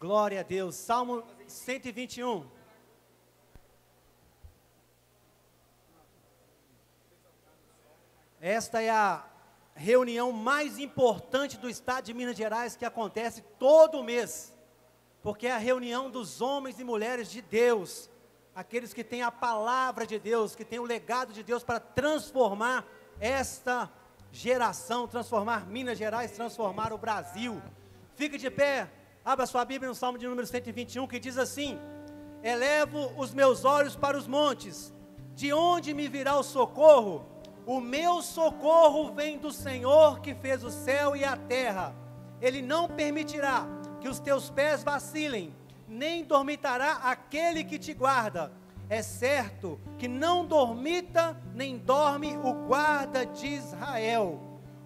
Glória a Deus. Salmo 121. Esta é a reunião mais importante do estado de Minas Gerais, que acontece todo mês, porque é a reunião dos homens e mulheres de Deus, aqueles que têm a palavra de Deus, que têm o legado de Deus para transformar esta geração, transformar Minas Gerais, transformar o Brasil. Fique de pé, abra sua Bíblia no Salmo de número 121, que diz assim: elevo os meus olhos para os montes, de onde me virá o socorro? O meu socorro vem do Senhor que fez o céu e a terra. Ele não permitirá que os teus pés vacilem, nem dormitará aquele que te guarda. É certo que não dormita nem dorme o guarda de Israel.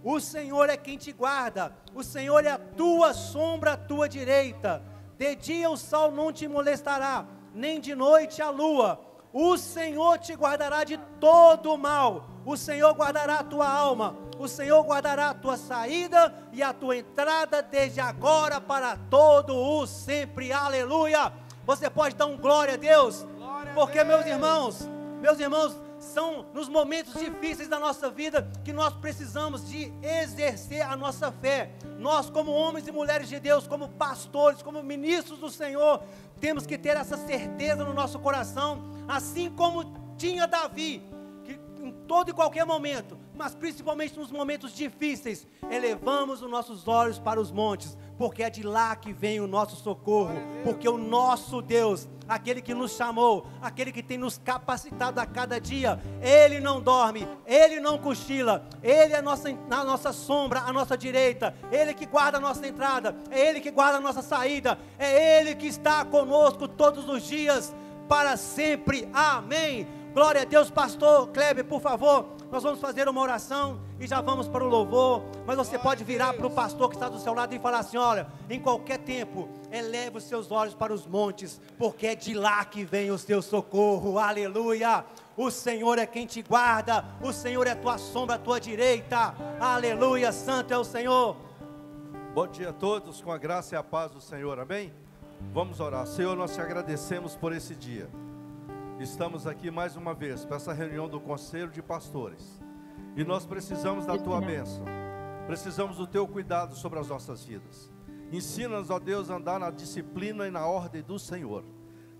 O Senhor é quem te guarda, o Senhor é a tua sombra à tua direita. De dia o sol não te molestará, nem de noite a lua. O Senhor te guardará de todo o mal, o Senhor guardará a tua alma, o Senhor guardará a tua saída e a tua entrada desde agora para todo o sempre. Aleluia! Você pode dar um glória a Deus, porque meus irmãos, são nos momentos difíceis da nossa vida que nós precisamos de exercer a nossa fé. Nós, como homens e mulheres de Deus, como pastores, como ministros do Senhor, temos que ter essa certeza no nosso coração, assim como tinha Davi, que em todo e qualquer momento, mas principalmente nos momentos difíceis, elevamos os nossos olhos para os montes, porque é de lá que vem o nosso socorro, porque o nosso Deus, aquele que nos chamou, aquele que tem nos capacitado a cada dia, Ele não dorme, Ele não cochila, Ele é a nossa sombra, a nossa direita, Ele que guarda a nossa entrada, é Ele que guarda a nossa saída, é Ele que está conosco todos os dias, para sempre, amém. Glória a Deus. Pastor Kleber, por favor, nós vamos fazer uma oração e já vamos para o louvor, mas você pode virar para o pastor que está do seu lado e falar assim: olha, em qualquer tempo, eleve os seus olhos para os montes, porque é de lá que vem o seu socorro, aleluia. O Senhor é quem te guarda, o Senhor é a tua sombra à tua direita, aleluia, santo é o Senhor. Bom dia a todos, com a graça e a paz do Senhor, amém? Vamos orar. Senhor, nós te agradecemos por esse dia. Estamos aqui mais uma vez para essa reunião do Conselho de Pastores, e nós precisamos da tua bênção, precisamos do teu cuidado sobre as nossas vidas. Ensina-nos, ó Deus, a andar na disciplina e na ordem do Senhor.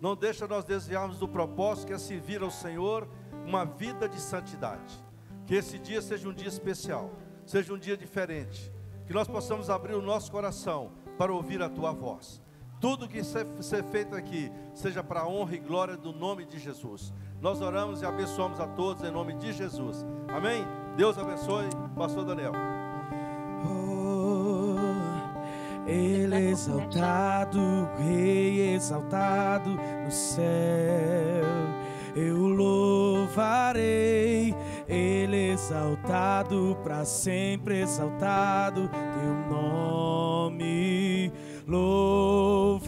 Não deixa nós desviarmos do propósito, que é servir ao Senhor uma vida de santidade. Que esse dia seja um dia especial, seja um dia diferente, que nós possamos abrir o nosso coração para ouvir a tua voz. Tudo que ser feito aqui seja para a honra e glória do nome de Jesus. Nós oramos e abençoamos a todos em nome de Jesus, amém? Deus abençoe, pastor Daniel. Oh, Ele é exaltado, Rei exaltado no céu, eu louvarei. Ele exaltado, para sempre exaltado, teu nome louvarei.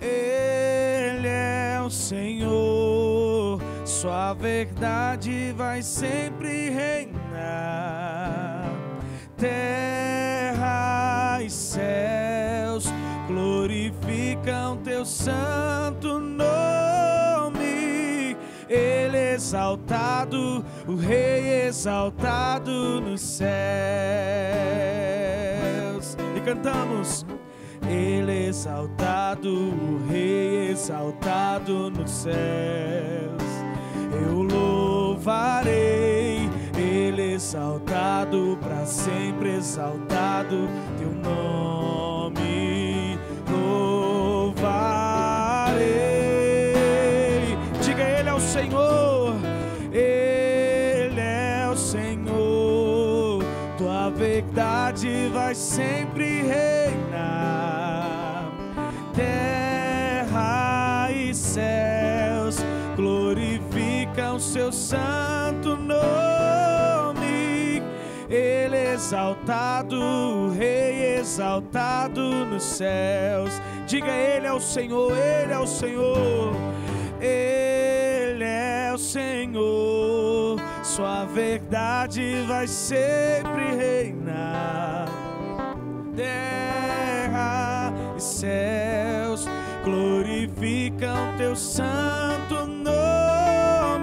Ele é o Senhor, sua verdade vai sempre reinar. Terra e céus glorificam teu santo nome. Ele é exaltado, o Rei exaltado nos céus. E cantamos: Ele é exaltado, o Rei exaltado nos céus. Eu louvarei, Ele é exaltado, para sempre exaltado, teu nome louvarei. Diga: Ele é o Senhor, Ele é o Senhor, tua verdade vai sempre reinar. Terra e céus glorificam seu santo nome. Ele é exaltado, o Rei exaltado nos céus. Diga: Ele é o Senhor, Ele é o Senhor, Ele é o Senhor, sua verdade vai sempre reinar. invocam teu santo nome.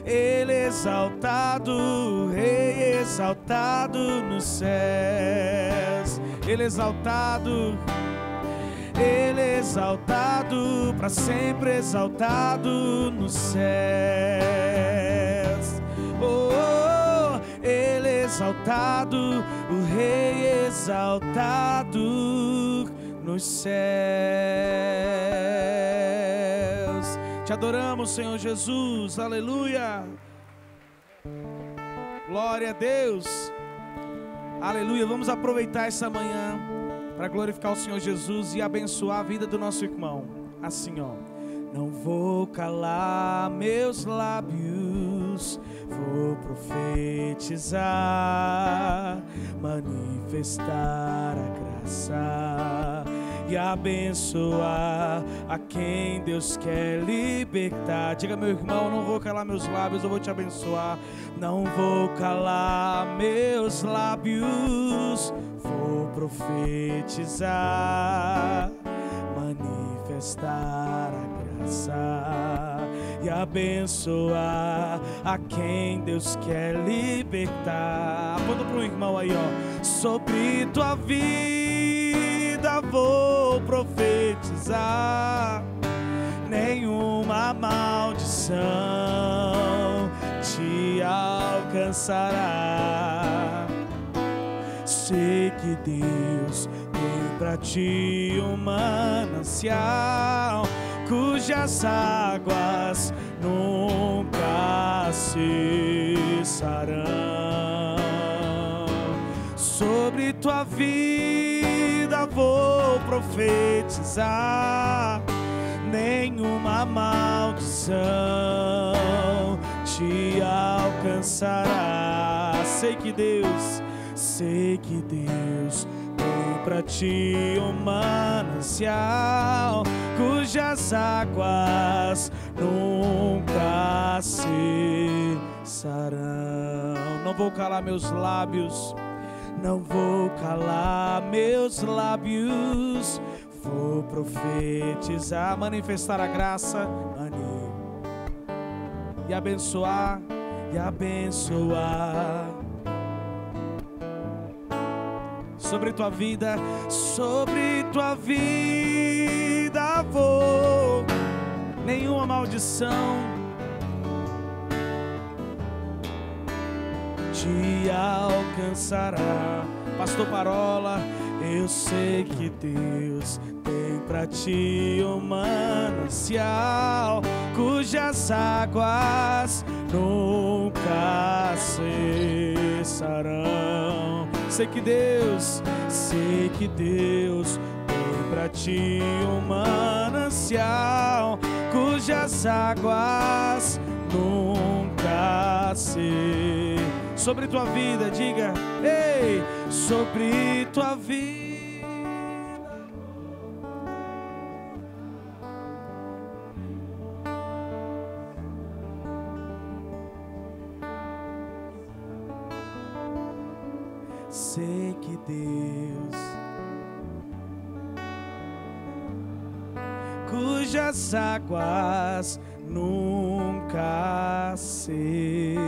Ele exaltado, Rei exaltado nos céus. Ele exaltado, para sempre exaltado nos céus. Oh, Ele exaltado, o Rei exaltado nos céus. Te adoramos, Senhor Jesus, aleluia. Glória a Deus, aleluia. Vamos aproveitar essa manhã para glorificar o Senhor Jesus e abençoar a vida do nosso irmão. Assim, ó. Não vou calar meus lábios, vou profetizar, manifestar a graça e abençoar a quem Deus quer libertar. Diga, meu irmão, não vou calar meus lábios, eu vou te abençoar. Não vou calar meus lábios, vou profetizar, manifestar a graça e abençoar a quem Deus quer libertar. Aponta para o irmão aí, ó. Sobre tua vida vou profetizar, nenhuma maldição te alcançará. Sei que Deus tem pra ti um manancial cujas águas nunca cessarão. Sobre tua vida vou profetizar, nenhuma maldição te alcançará. Sei que Deus tem pra ti um manancial cujas águas nunca cessarão. Não vou calar meus lábios, não vou calar meus lábios, vou profetizar, manifestar a graça e abençoar, sobre tua vida vou, nenhuma maldição te alcançará. Pastor Parola, eu sei que Deus tem pra ti um manancial cujas águas nunca cessarão. Sei que Deus tem pra ti um manancial cujas águas nunca cessarão. Sobre tua vida, diga, ei, sobre tua vida. Sei que Deus, cujas águas nunca cessarão.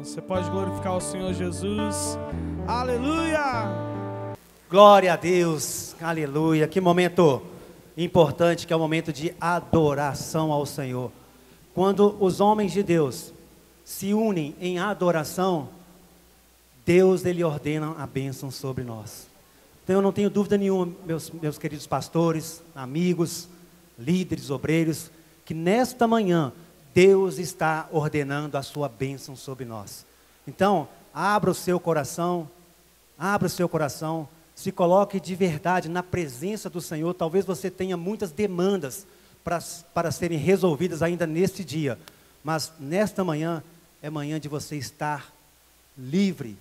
Você pode glorificar o Senhor Jesus. Aleluia! Glória a Deus, aleluia. Que momento importante, que é o momento de adoração ao Senhor. Quando os homens de Deus se unem em adoração, Deus, Ele ordena a bênção sobre nós. Então eu não tenho dúvida nenhuma, meus queridos pastores, amigos, líderes, obreiros, que nesta manhã Deus está ordenando a sua bênção sobre nós. Então, abra o seu coração, se coloque de verdade na presença do Senhor. Talvez você tenha muitas demandas para serem resolvidas ainda neste dia, mas nesta manhã é manhã de você estar livre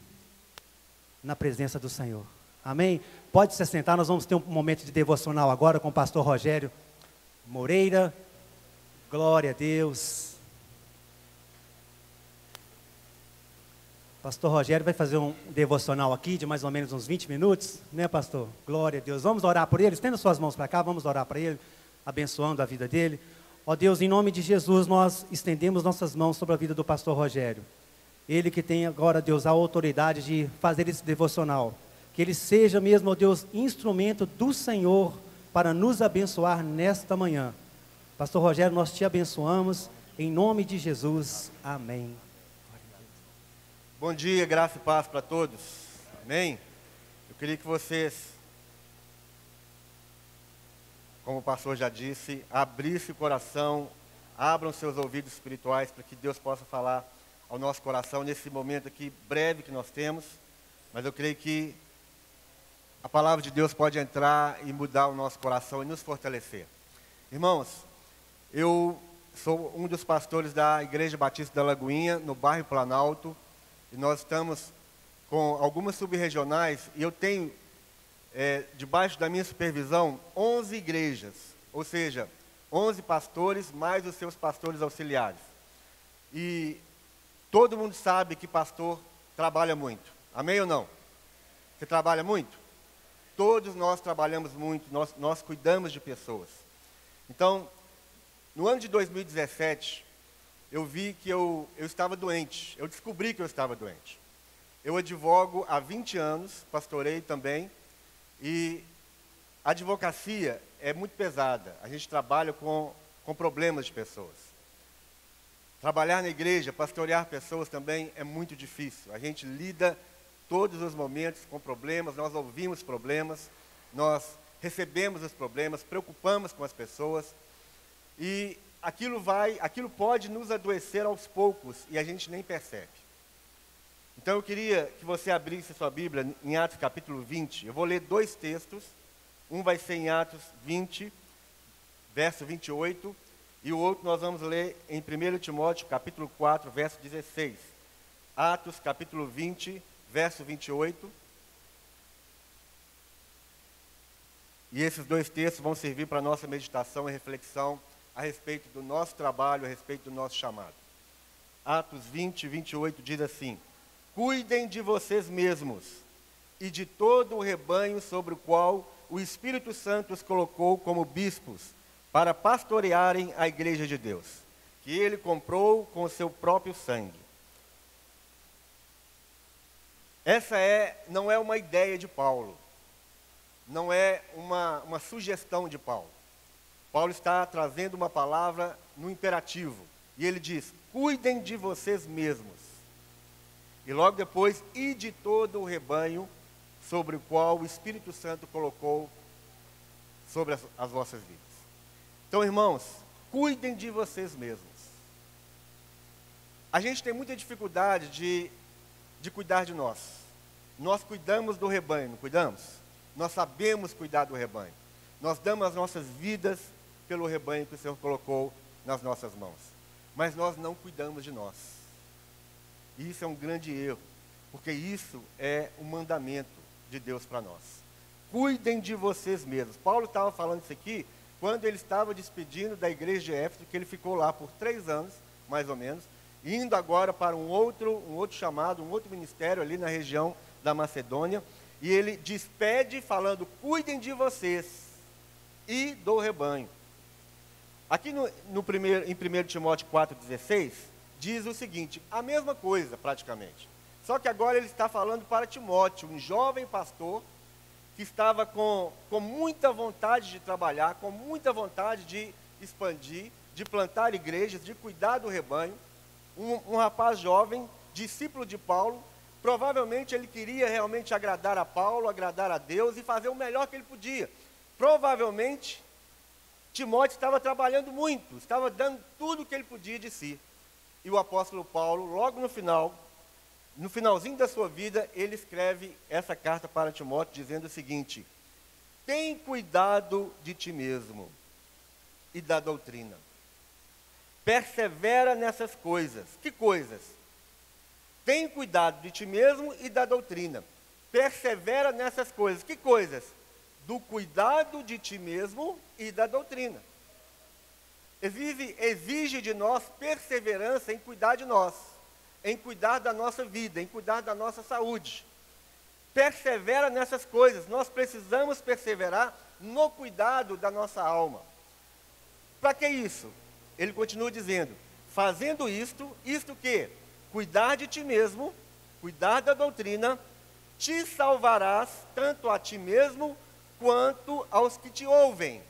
na presença do Senhor. Amém? Pode se sentar, nós vamos ter um momento de devocional agora com o pastor Rogério Moreira. Glória a Deus. Pastor Rogério vai fazer um devocional aqui de mais ou menos uns 20 minutos, né, pastor? Glória a Deus. Vamos orar por ele? Estenda suas mãos para cá, vamos orar para ele, abençoando a vida dele. Ó Deus, em nome de Jesus, nós estendemos nossas mãos sobre a vida do pastor Rogério. Ele que tem agora, Deus, a autoridade de fazer esse devocional. Que ele seja mesmo, ó Deus, instrumento do Senhor para nos abençoar nesta manhã. Pastor Rogério, nós te abençoamos, em nome de Jesus. Amém. Bom dia, graça e paz para todos. Amém? Eu queria que vocês, como o pastor já disse, abrissem o coração, abram seus ouvidos espirituais para que Deus possa falar ao nosso coração nesse momento aqui breve que nós temos. Mas eu creio que a palavra de Deus pode entrar e mudar o nosso coração e nos fortalecer. Irmãos, eu sou um dos pastores da Igreja Batista da Lagoinha, no bairro Planalto. E nós estamos com algumas subregionais e eu tenho, debaixo da minha supervisão, 11 igrejas, ou seja, 11 pastores mais os seus pastores auxiliares. E todo mundo sabe que pastor trabalha muito, amém ou não? Você trabalha muito? Todos nós trabalhamos muito, nós cuidamos de pessoas. Então, no ano de 2017... eu vi que eu estava doente, eu descobri que eu estava doente. Eu advogo há 20 anos, pastorei também, e a advocacia é muito pesada. A gente trabalha com problemas de pessoas. Trabalhar na igreja, pastorear pessoas também é muito difícil. A gente lida todos os momentos com problemas, nós ouvimos problemas, nós recebemos os problemas, preocupamos com as pessoas, e aquilo pode nos adoecer aos poucos e a gente nem percebe. Então eu queria que você abrisse sua Bíblia em Atos capítulo 20. Eu vou ler 2 textos. Um vai ser em Atos 20, verso 28, e o outro nós vamos ler em 1 Timóteo capítulo 4, verso 16. Atos capítulo 20, verso 28. E esses 2 textos vão servir para a nossa meditação e reflexão a respeito do nosso trabalho, a respeito do nosso chamado. Atos 20, 28 diz assim: cuidem de vocês mesmos e de todo o rebanho sobre o qual o Espírito Santo os colocou como bispos, para pastorearem a igreja de Deus, que ele comprou com o seu próprio sangue. Essa não é uma ideia de Paulo, não é uma sugestão de Paulo. Paulo está trazendo uma palavra no imperativo. E ele diz, cuidem de vocês mesmos. E logo depois, e de todo o rebanho sobre o qual o Espírito Santo colocou sobre as vossas vidas. Então, irmãos, cuidem de vocês mesmos. A gente tem muita dificuldade de cuidar de nós. Nós cuidamos do rebanho, não cuidamos? Nós sabemos cuidar do rebanho. Nós damos as nossas vidas pelo rebanho que o Senhor colocou nas nossas mãos. Mas nós não cuidamos de nós. E isso é um grande erro, porque isso é um mandamento de Deus para nós. Cuidem de vocês mesmos. Paulo estava falando isso aqui quando ele estava despedindo da igreja de Éfeso, que ele ficou lá por 3 anos, mais ou menos, indo agora para um outro chamado, um outro ministério ali na região da Macedônia, e ele despede falando, cuidem de vocês e do rebanho. Aqui em 1 Timóteo 4,16, diz o seguinte, a mesma coisa praticamente. Só que agora ele está falando para Timóteo, um jovem pastor, que estava com muita vontade de trabalhar, com muita vontade de expandir, de plantar igrejas, de cuidar do rebanho. Um rapaz jovem, discípulo de Paulo, provavelmente ele queria realmente agradar a Paulo, agradar a Deus e fazer o melhor que ele podia. Provavelmente, Timóteo estava trabalhando muito, estava dando tudo o que ele podia de si. E o apóstolo Paulo, logo no finalzinho da sua vida, ele escreve essa carta para Timóteo, dizendo o seguinte, tem cuidado de ti mesmo e da doutrina. Persevera nessas coisas. Que coisas? Tem cuidado de ti mesmo e da doutrina. Persevera nessas coisas. Que coisas? Do cuidado de ti mesmo e da doutrina. Exige de nós perseverança em cuidar de nós. em cuidar da nossa vida, em cuidar da nossa saúde. Persevera nessas coisas. Nós precisamos perseverar no cuidado da nossa alma. Para que isso? Ele continua dizendo, fazendo isto que? Cuidar de ti mesmo, cuidar da doutrina, te salvarás tanto a ti mesmo quanto aos que te ouvem.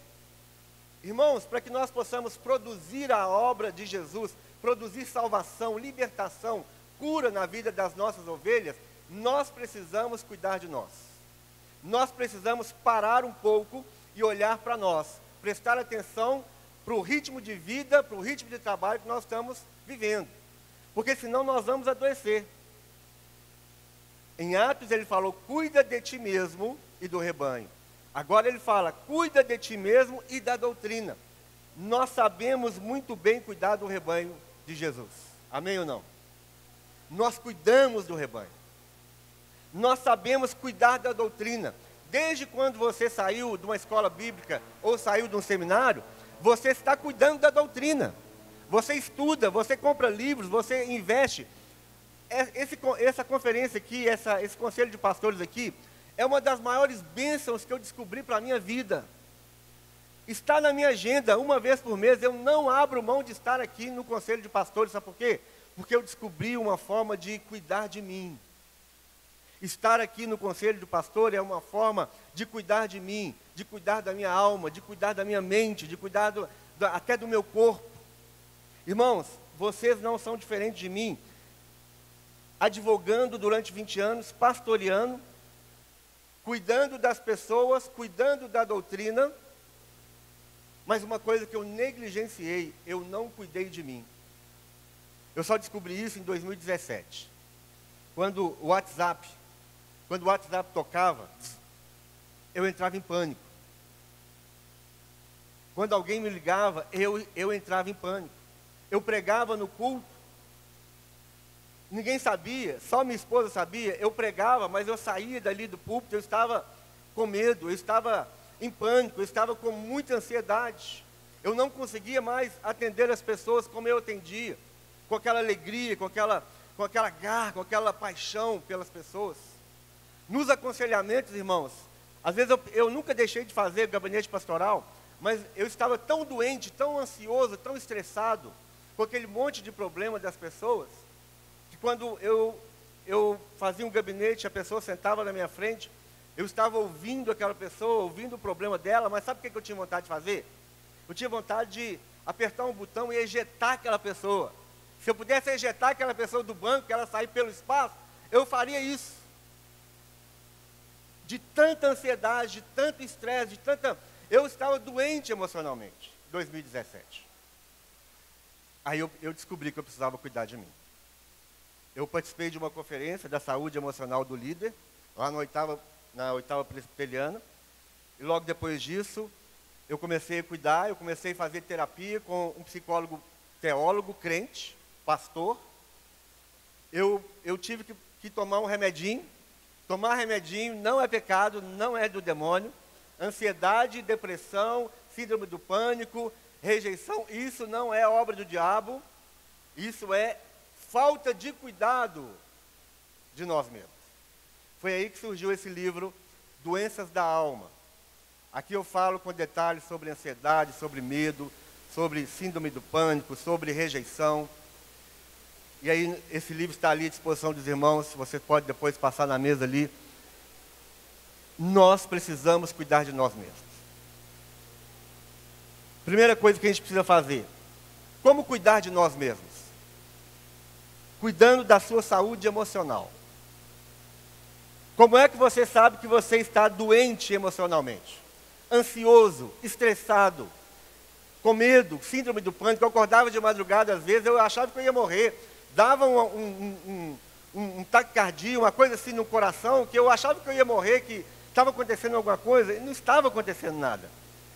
Irmãos, para que nós possamos produzir a obra de Jesus, produzir salvação, libertação, cura na vida das nossas ovelhas, nós precisamos cuidar de nós. Nós precisamos parar um pouco e olhar para nós, prestar atenção para o ritmo de vida, para o ritmo de trabalho que nós estamos vivendo. Porque senão nós vamos adoecer. Em Atos ele falou, cuida de ti mesmo e do rebanho. Agora ele fala, cuida de ti mesmo e da doutrina. Nós sabemos muito bem cuidar do rebanho de Jesus. Amém ou não? Nós cuidamos do rebanho. Nós sabemos cuidar da doutrina. Desde quando você saiu de uma escola bíblica ou saiu de um seminário, você está cuidando da doutrina. Você estuda, você compra livros, você investe. Essa conferência aqui, esse conselho de pastores aqui, é uma das maiores bênçãos que eu descobri para a minha vida. Está na minha agenda, uma vez por mês, eu não abro mão de estar aqui no conselho de pastores, sabe por quê? Porque eu descobri uma forma de cuidar de mim. Estar aqui no conselho de pastor é uma forma de cuidar de mim, de cuidar da minha alma, de cuidar da minha mente, de cuidar até do meu corpo. Irmãos, vocês não são diferentes de mim, advogando durante 20 anos, pastoreando, cuidando das pessoas, cuidando da doutrina, mas uma coisa que eu negligenciei, eu não cuidei de mim. Eu só descobri isso em 2017, quando o WhatsApp tocava, eu entrava em pânico. Quando alguém me ligava, eu entrava em pânico. Eu pregava no culto, ninguém sabia, só minha esposa sabia, eu pregava, mas eu saía dali do púlpito, eu estava com medo, eu estava em pânico, eu estava com muita ansiedade. Eu não conseguia mais atender as pessoas como eu atendia, com aquela alegria, com aquela garra, com aquela paixão pelas pessoas. Nos aconselhamentos, irmãos, às vezes eu nunca deixei de fazer gabinete pastoral, mas eu estava tão doente, tão ansioso, tão estressado, com aquele monte de problema das pessoas, que quando eu fazia um gabinete, a pessoa sentava na minha frente, eu estava ouvindo aquela pessoa, ouvindo o problema dela, mas sabe o que eu tinha vontade de fazer? Eu tinha vontade de apertar um botão e ejetar aquela pessoa. Se eu pudesse ejetar aquela pessoa do banco, que ela sair pelo espaço, eu faria isso. De tanta ansiedade, de tanto estresse, eu estava doente emocionalmente, em 2017. Aí eu descobri que eu precisava cuidar de mim. Eu participei de uma conferência da saúde emocional do líder, lá na oitava presbiteriana, e logo depois disso, eu comecei a cuidar, eu comecei a fazer terapia com um psicólogo, teólogo, crente, pastor. Eu tive que tomar um remedinho. Tomar remedinho não é pecado, não é do demônio. Ansiedade, depressão, síndrome do pânico, rejeição, isso não é obra do diabo. Isso é falta de cuidado de nós mesmos. Foi aí que surgiu esse livro, Doenças da Alma. Aqui eu falo com detalhes sobre ansiedade, sobre medo, sobre síndrome do pânico, sobre rejeição. E aí esse livro está ali à disposição dos irmãos, você pode depois passar na mesa ali. Nós precisamos cuidar de nós mesmos. Primeira coisa que a gente precisa fazer, como cuidar de nós mesmos? Cuidando da sua saúde emocional. Como é que você sabe que você está doente emocionalmente? Ansioso, estressado, com medo, síndrome do pânico. Eu acordava de madrugada, às vezes, eu achava que eu ia morrer. Dava um taquicardia, uma coisa assim no coração, que eu achava que eu ia morrer, que estava acontecendo alguma coisa, e não estava acontecendo nada.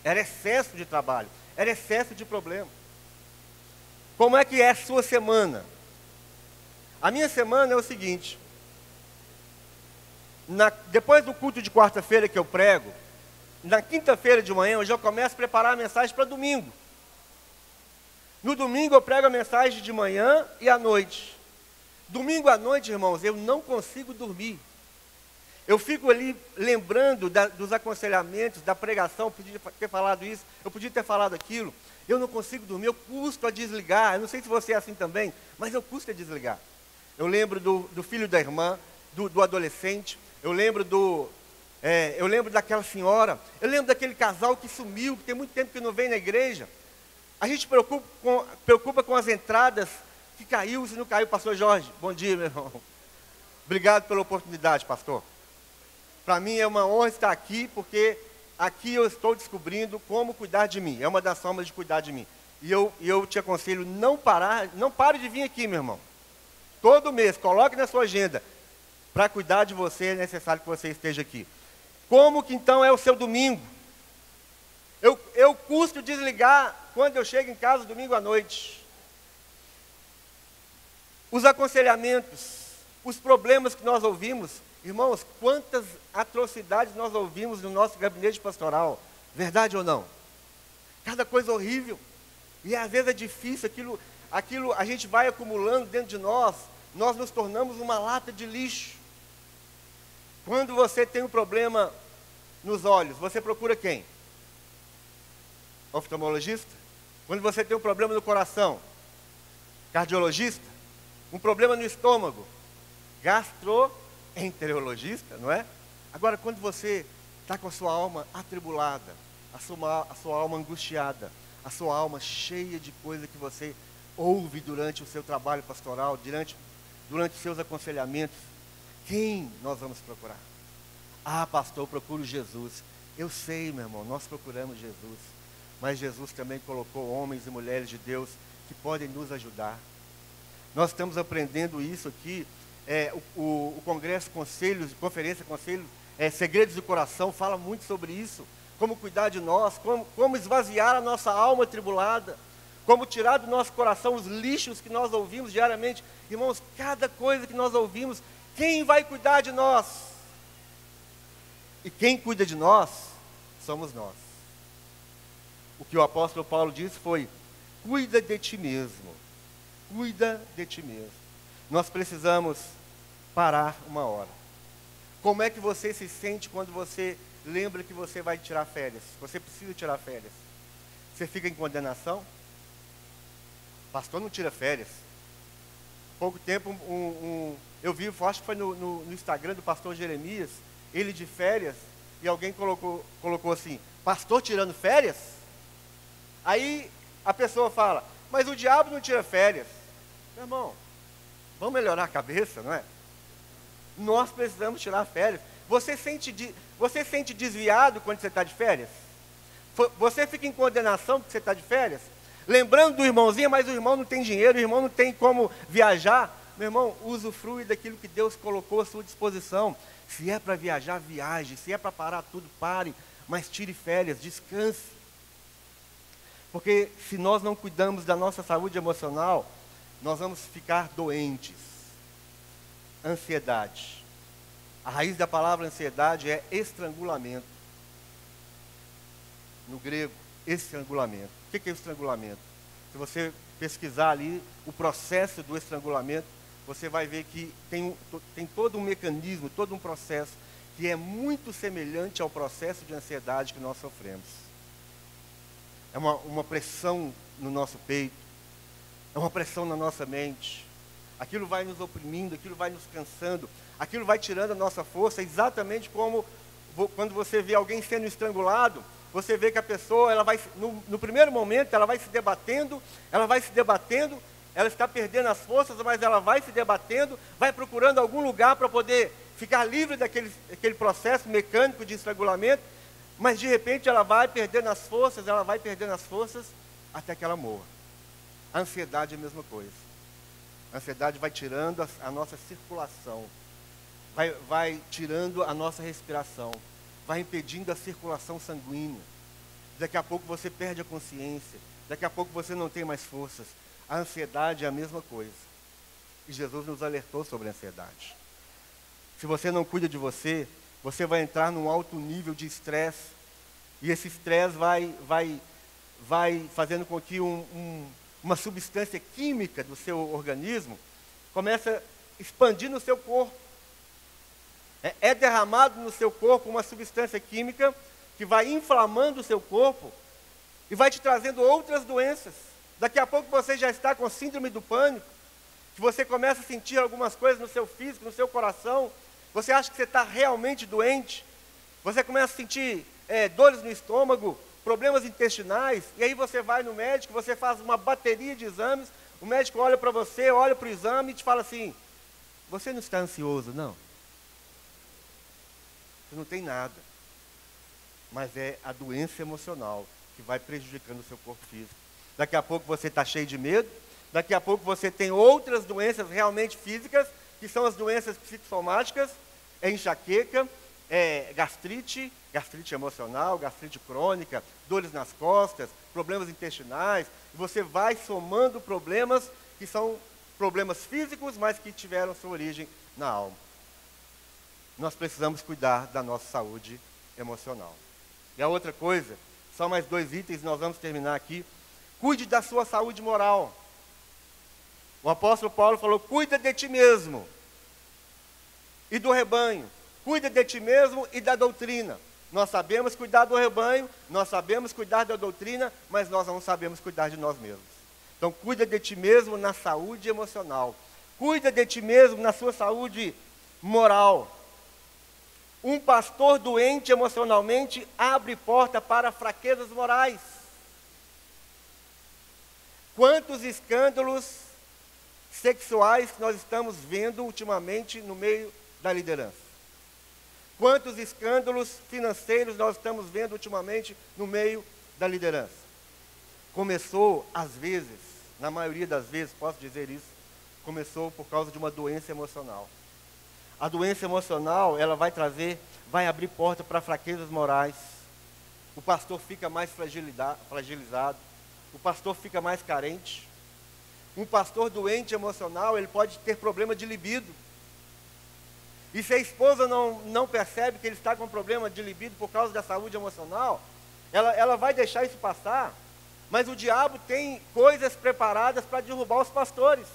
Era excesso de trabalho, era excesso de problema. Como é que é a sua semana? A minha semana é o seguinte, depois do culto de quarta-feira que eu prego, na quinta-feira de manhã eu já começo a preparar a mensagem para domingo. No domingo eu prego a mensagem de manhã e à noite. Domingo à noite, irmãos, eu não consigo dormir. Eu fico ali lembrando dos aconselhamentos, da pregação, eu podia ter falado isso, eu podia ter falado aquilo. Eu não consigo dormir, eu custo a desligar. Eu não sei se você é assim também, mas eu custo a desligar. Eu lembro do filho da irmã, do adolescente, eu lembro daquela senhora, eu lembro daquele casal que sumiu, que tem muito tempo que não vem na igreja. A gente preocupa com as entradas, que caiu, se não caiu. Pastor Jorge, bom dia, meu irmão. Obrigado pela oportunidade, pastor. Para mim é uma honra estar aqui, porque aqui eu estou descobrindo como cuidar de mim. É uma das formas de cuidar de mim. E eu te aconselho, não pare de vir aqui, meu irmão. Todo mês, coloque na sua agenda. Para cuidar de você é necessário que você esteja aqui. Como que então é o seu domingo? Eu custo desligar quando eu chego em casa domingo à noite. Os aconselhamentos, os problemas que nós ouvimos, irmãos, quantas atrocidades nós ouvimos no nosso gabinete pastoral, verdade ou não? Cada coisa horrível, e às vezes é difícil, aquilo a gente vai acumulando dentro de nós nos tornamos uma lata de lixo. Quando você tem um problema nos olhos, você procura quem? Oftalmologista? Quando você tem um problema no coração, cardiologista? Um problema no estômago, gastroenterologista, não é? Agora, quando você está com a sua alma atribulada, a sua alma angustiada, a sua alma cheia de coisa que você ouve durante o seu trabalho pastoral, durante os seus aconselhamentos, quem nós vamos procurar? Ah, pastor, eu procuro Jesus. Eu sei, meu irmão, nós procuramos Jesus, mas Jesus também colocou homens e mulheres de Deus que podem nos ajudar. Nós estamos aprendendo isso aqui, o Congresso Conselhos, Conferência Conselhos, Segredos do Coração, fala muito sobre isso, como cuidar de nós, como esvaziar a nossa alma tribulada, como tirar do nosso coração os lixos que nós ouvimos diariamente. Irmãos, cada coisa que nós ouvimos, quem vai cuidar de nós? E quem cuida de nós, somos nós. O que o apóstolo Paulo disse foi, cuida de ti mesmo. Cuida de ti mesmo. Nós precisamos parar uma hora. Como é que você se sente quando você lembra que você vai tirar férias? Você precisa tirar férias. Você fica em condenação? Pastor não tira férias. Pouco tempo, eu vi, acho que foi no Instagram do pastor Jeremias, ele de férias, e alguém colocou assim, pastor tirando férias? Aí a pessoa fala, mas o diabo não tira férias. Meu irmão, vamos melhorar a cabeça, não é? Nós precisamos tirar férias. Você sente desviado quando você está de férias? Você fica em condenação porque você está de férias? Lembrando do irmãozinho, mas o irmão não tem dinheiro, o irmão não tem como viajar. Meu irmão, usufrui daquilo que Deus colocou à sua disposição. Se é para viajar, viaje. Se é para parar tudo, pare. Mas tire férias, descanse. Porque se nós não cuidamos da nossa saúde emocional, nós vamos ficar doentes. Ansiedade. A raiz da palavra ansiedade é estrangulamento. No grego, estrangulamento. O que é estrangulamento? Se você pesquisar ali o processo do estrangulamento, você vai ver que tem todo um mecanismo, todo um processo que é muito semelhante ao processo de ansiedade que nós sofremos. É uma pressão no nosso peito, é uma pressão na nossa mente. Aquilo vai nos oprimindo, aquilo vai nos cansando, aquilo vai tirando a nossa força, exatamente como quando você vê alguém sendo estrangulado, você vê que a pessoa, ela vai, no primeiro momento, ela vai se debatendo, ela está perdendo as forças, mas ela vai se debatendo, vai procurando algum lugar para poder ficar livre daquele processo mecânico de estrangulamento, mas de repente ela vai perdendo as forças, até que ela morra. A ansiedade é a mesma coisa. A ansiedade vai tirando a nossa circulação, vai tirando a nossa respiração, vai impedindo a circulação sanguínea. Daqui a pouco você perde a consciência, daqui a pouco você não tem mais forças. A ansiedade é a mesma coisa. E Jesus nos alertou sobre a ansiedade. Se você não cuida de você, você vai entrar num alto nível de estresse, e esse estresse vai fazendo com que uma substância química do seu organismo expandir no seu corpo. É derramado no seu corpo uma substância química que vai inflamando o seu corpo e vai te trazendo outras doenças. Daqui a pouco você já está com síndrome do pânico, que você começa a sentir algumas coisas no seu físico, no seu coração, você acha que você está realmente doente, você começa a sentir dores no estômago, problemas intestinais, e aí você vai no médico, você faz uma bateria de exames, o médico olha para você, olha para o exame e te fala assim, você não está ansioso, não? Você não tem nada, mas é a doença emocional que vai prejudicando o seu corpo físico. Daqui a pouco você está cheio de medo, daqui a pouco você tem outras doenças realmente físicas, que são as doenças psicossomáticas, enxaqueca, gastrite emocional, gastrite crônica, dores nas costas, problemas intestinais, e você vai somando problemas que são problemas físicos, mas que tiveram sua origem na alma. Nós precisamos cuidar da nossa saúde emocional. E a outra coisa, só mais 2 itens, nós vamos terminar aqui. Cuide da sua saúde moral. O apóstolo Paulo falou, cuida de ti mesmo e do rebanho. Cuida de ti mesmo e da doutrina. Nós sabemos cuidar do rebanho, nós sabemos cuidar da doutrina, mas nós não sabemos cuidar de nós mesmos. Então, cuida de ti mesmo na saúde emocional. Cuida de ti mesmo na sua saúde moral. Um pastor doente emocionalmente abre porta para fraquezas morais. Quantos escândalos sexuais que nós estamos vendo ultimamente no meio da liderança? Quantos escândalos financeiros nós estamos vendo ultimamente no meio da liderança? Começou, às vezes, na maioria das vezes, posso dizer isso, começou por causa de uma doença emocional. A doença emocional, ela vai abrir porta para fraquezas morais. O pastor fica mais fragilizado. O pastor fica mais carente. Um pastor doente emocional, ele pode ter problema de libido. E se a esposa não percebe que ele está com problema de libido por causa da saúde emocional, ela vai deixar isso passar, mas o diabo tem coisas preparadas para derrubar os pastores.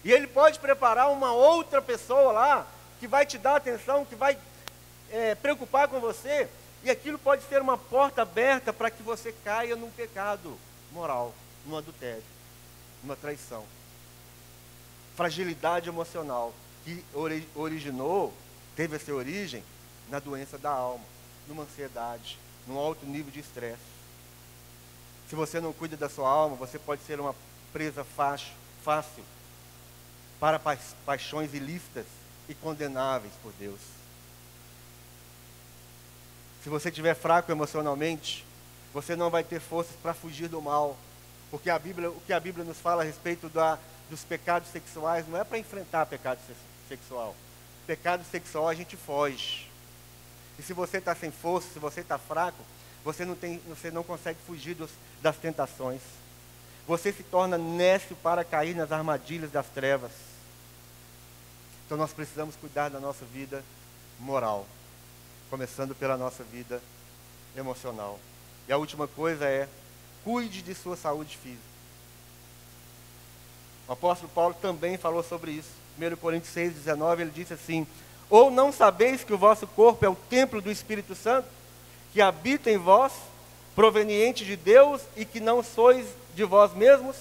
E ele pode preparar uma outra pessoa lá, que vai te dar atenção, que vai preocupar com você, e aquilo pode ser uma porta aberta para que você caia num pecado moral, num adultério, numa traição. Fragilidade emocional, que teve a sua origem na doença da alma, numa ansiedade, num alto nível de estresse. Se você não cuida da sua alma, você pode ser uma presa fácil para paixões ilícitas e condenáveis por Deus. Se você estiver fraco emocionalmente, você não vai ter forças para fugir do mal, porque o que a Bíblia nos fala a respeito dos pecados sexuais não é para enfrentar pecado sexual. Pecado sexual a gente foge. E se você está sem força, se você está fraco, você não consegue fugir das tentações. Você se torna nécio para cair nas armadilhas das trevas. Então nós precisamos cuidar da nossa vida moral, começando pela nossa vida emocional. E a última coisa é, cuide de sua saúde física. O apóstolo Paulo também falou sobre isso. 1 Coríntios 6,19, ele disse assim, ou não sabeis que o vosso corpo é o templo do Espírito Santo, que habita em vós, proveniente de Deus, e que não sois de vós mesmos?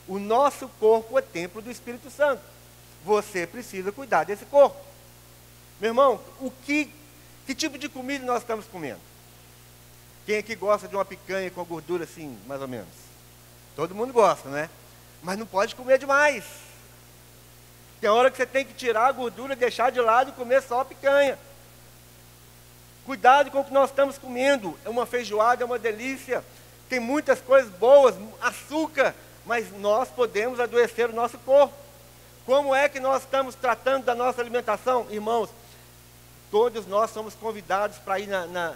O nosso corpo é templo do Espírito Santo. Você precisa cuidar desse corpo. Meu irmão, que tipo de comida nós estamos comendo? Quem aqui gosta de uma picanha com gordura assim, mais ou menos? Todo mundo gosta, né? Mas não pode comer demais. Tem hora que você tem que tirar a gordura, deixar de lado e comer só a picanha. Cuidado com o que nós estamos comendo. É uma feijoada, é uma delícia. Tem muitas coisas boas, açúcar, mas nós podemos adoecer o nosso corpo. Como é que nós estamos tratando da nossa alimentação? Irmãos, todos nós somos convidados para ir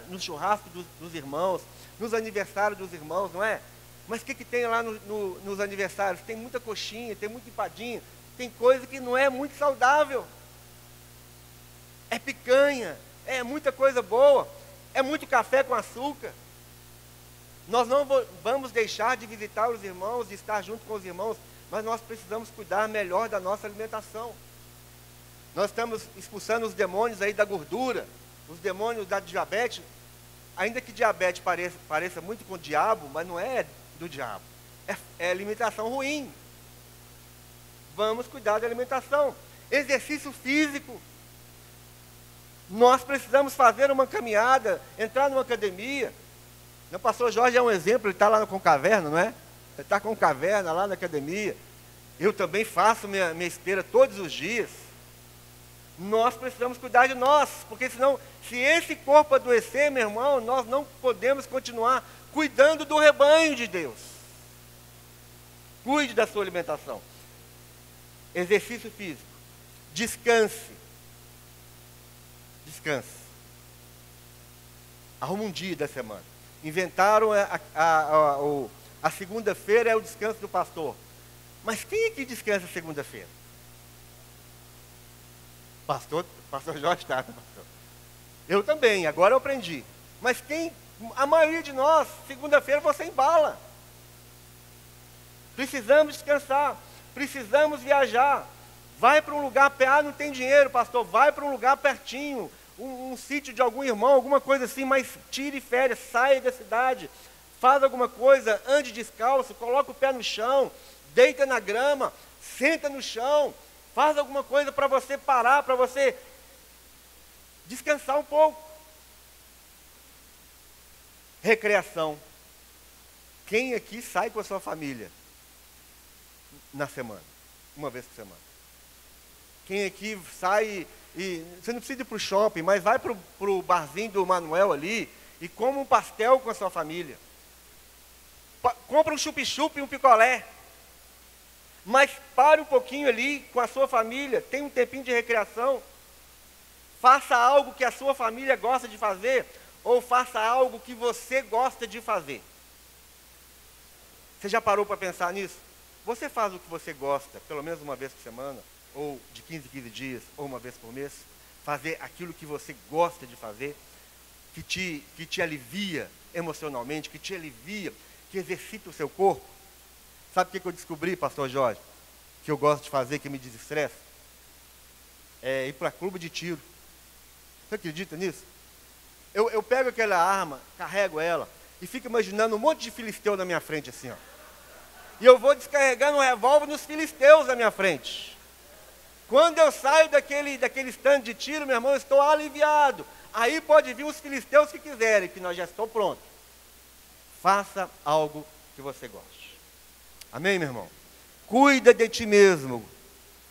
no churrasco dos irmãos, nos aniversários dos irmãos, não é? Mas o que tem lá nos aniversários? Tem muita coxinha, tem muita empadinha, tem coisa que não é muito saudável. É picanha, é muita coisa boa, é muito café com açúcar. Nós não vamos deixar de visitar os irmãos, de estar junto com os irmãos, mas nós precisamos cuidar melhor da nossa alimentação. Nós estamos expulsando os demônios aí da gordura, os demônios da diabetes. Ainda que diabetes pareça muito com o diabo, mas não é do diabo. É alimentação ruim. Vamos cuidar da alimentação. Exercício físico. Nós precisamos fazer uma caminhada, entrar numa academia. O pastor Jorge é um exemplo, ele está lá com caverna, não é? Ele está com caverna lá na academia. Eu também faço minha esteira todos os dias. Nós precisamos cuidar de nós, porque senão, se esse corpo adoecer, meu irmão, nós não podemos continuar cuidando do rebanho de Deus. Cuide da sua alimentação. Exercício físico. Descanse. Descanse. Arruma um dia da semana. Inventaram a segunda-feira é o descanso do pastor. Mas quem é que descansa segunda-feira? Pastor Jorge está, pastor. Eu também, agora eu aprendi. Mas a maioria de nós, segunda-feira você embala. Precisamos descansar, precisamos viajar. Vai para um lugar, não tem dinheiro, pastor, vai para um lugar pertinho, um sítio de algum irmão, alguma coisa assim, mas tire férias, saia da cidade, faz alguma coisa, ande descalço, coloca o pé no chão, deita na grama, senta no chão, faz alguma coisa para você parar, para você descansar um pouco. Recreação. Quem aqui sai com a sua família na semana? Uma vez por semana. Quem aqui sai e... Você não precisa ir para o shopping, mas vai para o barzinho do Manuel ali e come um pastel com a sua família. Compra um chup-chup e um picolé. Mas pare um pouquinho ali com a sua família, tem um tempinho de recreação. Faça algo que a sua família gosta de fazer, ou faça algo que você gosta de fazer. Você já parou para pensar nisso? Você faz o que você gosta, pelo menos uma vez por semana, ou de 15 em 15 dias, ou uma vez por mês? Fazer aquilo que você gosta de fazer, que te alivia emocionalmente, que te alivia, que exercita o seu corpo. Sabe o que eu descobri, pastor Jorge? Que eu gosto de fazer, que me desestressa? É ir para clube de tiro. Você acredita nisso? Eu pego aquela arma, carrego ela, e fico imaginando um monte de filisteu na minha frente, assim, ó. E eu vou descarregando um revólver nos filisteus na minha frente. Quando eu saio daquele stand de tiro, meu irmão, eu estou aliviado. Aí pode vir os filisteus que quiserem, que nós já estamos prontos. Faça algo que você goste. Amém, meu irmão? Cuida de ti mesmo,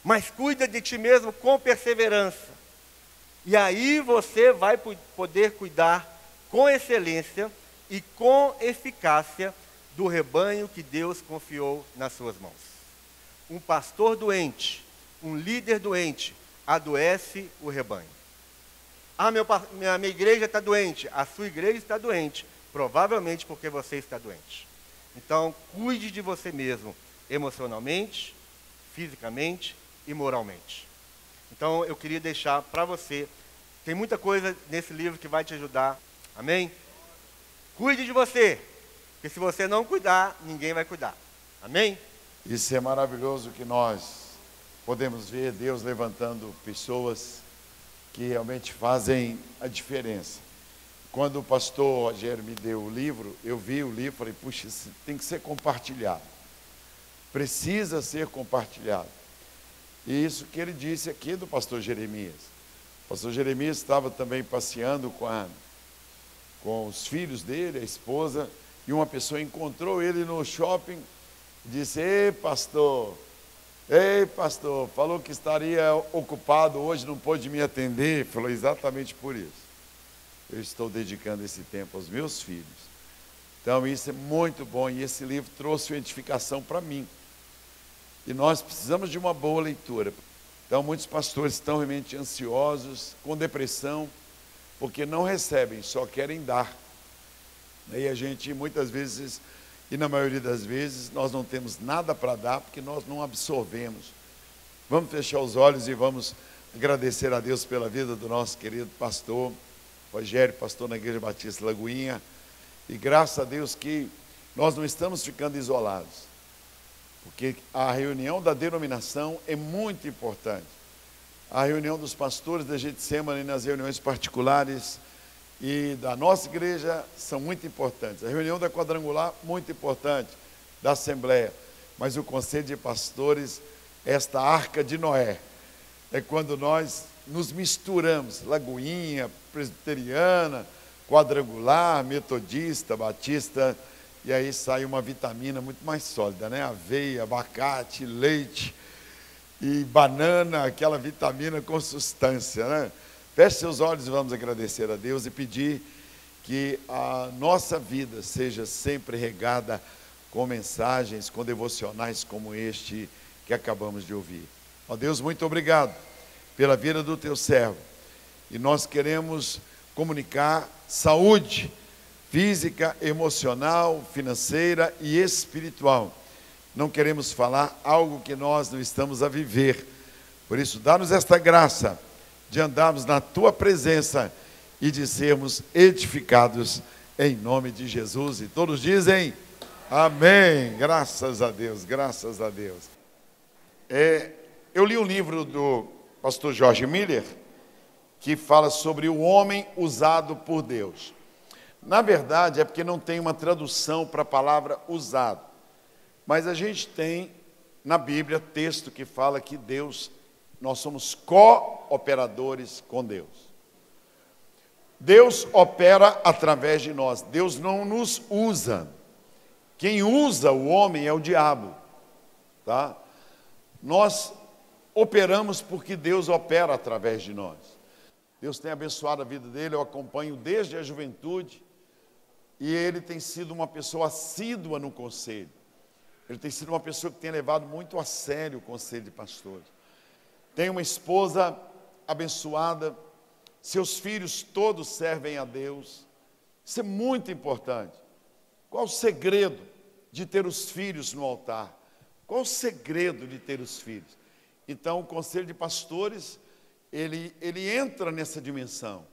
mas cuida de ti mesmo com perseverança. E aí você vai poder cuidar com excelência e com eficácia do rebanho que Deus confiou nas suas mãos. Um pastor doente, um líder doente, adoece o rebanho. Minha igreja está doente, a sua igreja está doente, provavelmente porque você está doente. Então, cuide de você mesmo, emocionalmente, fisicamente e moralmente. Então, eu queria deixar para você, tem muita coisa nesse livro que vai te ajudar, amém? Cuide de você, porque se você não cuidar, ninguém vai cuidar, amém? Isso é maravilhoso que nós podemos ver Deus levantando pessoas que realmente fazem a diferença. Quando o pastor Rogério me deu o livro, eu vi o livro e falei, puxa, isso tem que ser compartilhado. Precisa ser compartilhado. E isso que ele disse aqui do pastor Jeremias. O pastor Jeremias estava também passeando com os filhos dele, a esposa, e uma pessoa encontrou ele no shopping e disse, ei pastor, falou que estaria ocupado hoje, não pôde me atender. Falou, exatamente por isso. Eu estou dedicando esse tempo aos meus filhos. Então isso é muito bom e esse livro trouxe uma edificação para mim. E nós precisamos de uma boa leitura. Então muitos pastores estão realmente ansiosos, com depressão, porque não recebem, só querem dar. E a gente muitas vezes, e na maioria das vezes, nós não temos nada para dar, porque nós não absorvemos. Vamos fechar os olhos e vamos agradecer a Deus pela vida do nosso querido pastor Rogério, pastor na Igreja Batista Lagoinha. E graças a Deus que nós não estamos ficando isolados, porque a reunião da denominação é muito importante. A reunião dos pastores da Getsemane nas reuniões particulares e da nossa igreja são muito importantes. A reunião da quadrangular, muito importante, da Assembleia. Mas o conselho de pastores, esta arca de Noé, é quando nós nos misturamos, Lagoinha, presbiteriana, quadrangular, metodista, batista, e aí sai uma vitamina muito mais sólida, né? Aveia, abacate, leite e banana, aquela vitamina com substância, né? Feche seus olhos e vamos agradecer a Deus e pedir que a nossa vida seja sempre regada com mensagens, com devocionais como este que acabamos de ouvir. Ó Deus, muito obrigado pela vida do teu servo. E nós queremos comunicar saúde física, emocional, financeira e espiritual. Não queremos falar algo que nós não estamos a viver. Por isso, dá-nos esta graça de andarmos na tua presença e de sermos edificados em nome de Jesus. E todos dizem amém. Graças a Deus, graças a Deus. Eu li um livro do pastor George Miller, que fala sobre o homem usado por Deus. Na verdade, é porque não tem uma tradução para a palavra usado. Mas a gente tem na Bíblia texto que fala que Deus, nós somos co-operadores com Deus. Deus opera através de nós. Deus não nos usa. Quem usa o homem é o diabo, tá? Nós operamos porque Deus opera através de nós. Deus tem abençoado a vida dele, eu acompanho desde a juventude, e ele tem sido uma pessoa assídua no conselho. Ele tem sido uma pessoa que tem levado muito a sério o conselho de pastores. Tem uma esposa abençoada, seus filhos todos servem a Deus. Isso é muito importante. Qual o segredo de ter os filhos no altar? Qual o segredo de ter os filhos? Então, o conselho de pastores, ele entra nessa dimensão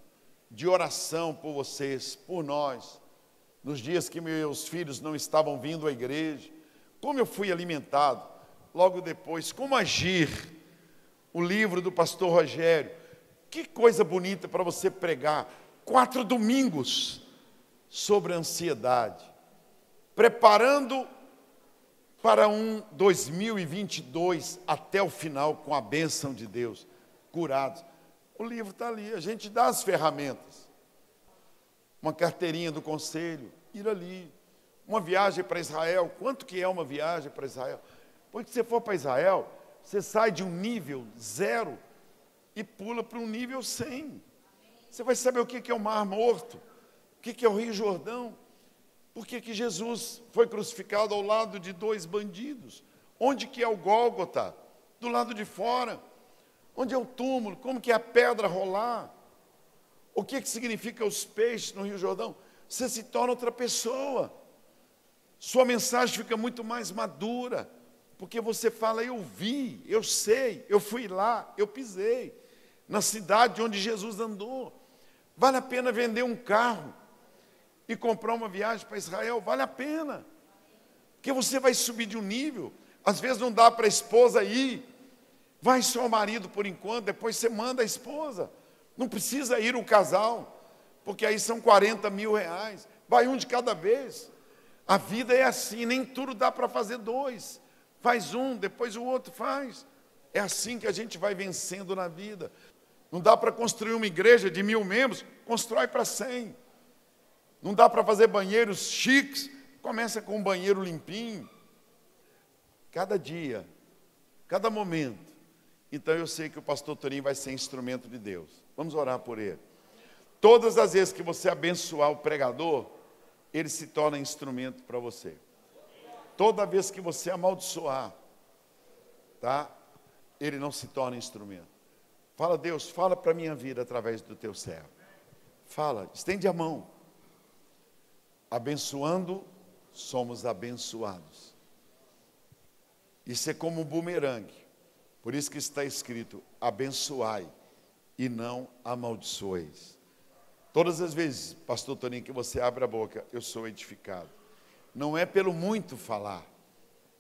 de oração por vocês, por nós. Nos dias que meus filhos não estavam vindo à igreja, como eu fui alimentado. Logo depois, como agir. O livro do pastor Rogério. Que coisa bonita para você pregar. 4 domingos sobre a ansiedade. Preparando para um 2022 até o final com a bênção de Deus. Curados. O livro está ali, a gente dá as ferramentas. Uma carteirinha do conselho, ir ali. Uma viagem para Israel, quanto que é uma viagem para Israel? Depois que você for para Israel, você sai de um nível 0 e pula para um nível 100. Você vai saber o que é o Mar Morto, o que é o Rio Jordão, por que Jesus foi crucificado ao lado de 2 bandidos, onde que é o Gólgota, do lado de fora, onde é o túmulo, como que é a pedra rolar, o que significa os peixes no Rio Jordão. Você se torna outra pessoa. Sua mensagem fica muito mais madura, porque você fala, eu vi, eu sei, eu fui lá, eu pisei, na cidade onde Jesus andou. Vale a pena vender um carro e comprar uma viagem para Israel? Vale a pena, porque você vai subir de um nível. Às vezes não dá para a esposa ir, vai só o marido por enquanto, depois você manda a esposa. Não precisa ir o casal, porque aí são 40 mil reais, vai um de cada vez. A vida é assim, nem tudo dá para fazer 2. Faz um, depois o outro faz. É assim que a gente vai vencendo na vida. Não dá para construir uma igreja de 1000 membros, constrói para 100. Não dá para fazer banheiros chiques, começa com um banheiro limpinho. Cada dia, cada momento. Então eu sei que o pastor Toninho vai ser instrumento de Deus. Vamos orar por ele. Todas as vezes que você abençoar o pregador, ele se torna instrumento para você. Toda vez que você amaldiçoar, tá? Ele não se torna instrumento. Fala, Deus, fala para a minha vida através do teu servo. Fala, estende a mão. Abençoando, somos abençoados. Isso é como um bumerangue. Por isso que está escrito, abençoai e não amaldiçoeis. Todas as vezes, pastor Toninho, que você abre a boca, eu sou edificado. Não é pelo muito falar,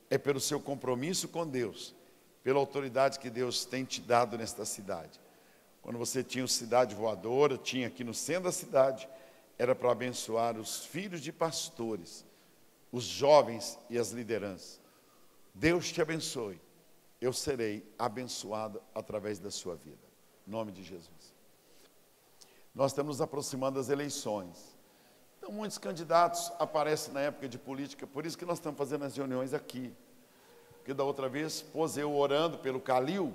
é pelo seu compromisso com Deus pela autoridade que Deus tem te dado nesta cidade. Quando você tinha o Cidade Voadora, tinha aqui no centro da cidade, era para abençoar os filhos de pastores, os jovens e as lideranças. Deus te abençoe. Eu serei abençoado através da sua vida. Em nome de Jesus. Nós estamos nos aproximando das eleições. Então, muitos candidatos aparecem na época de política, por isso que nós estamos fazendo as reuniões aqui. Porque da outra vez, pôs eu orando pelo Calil,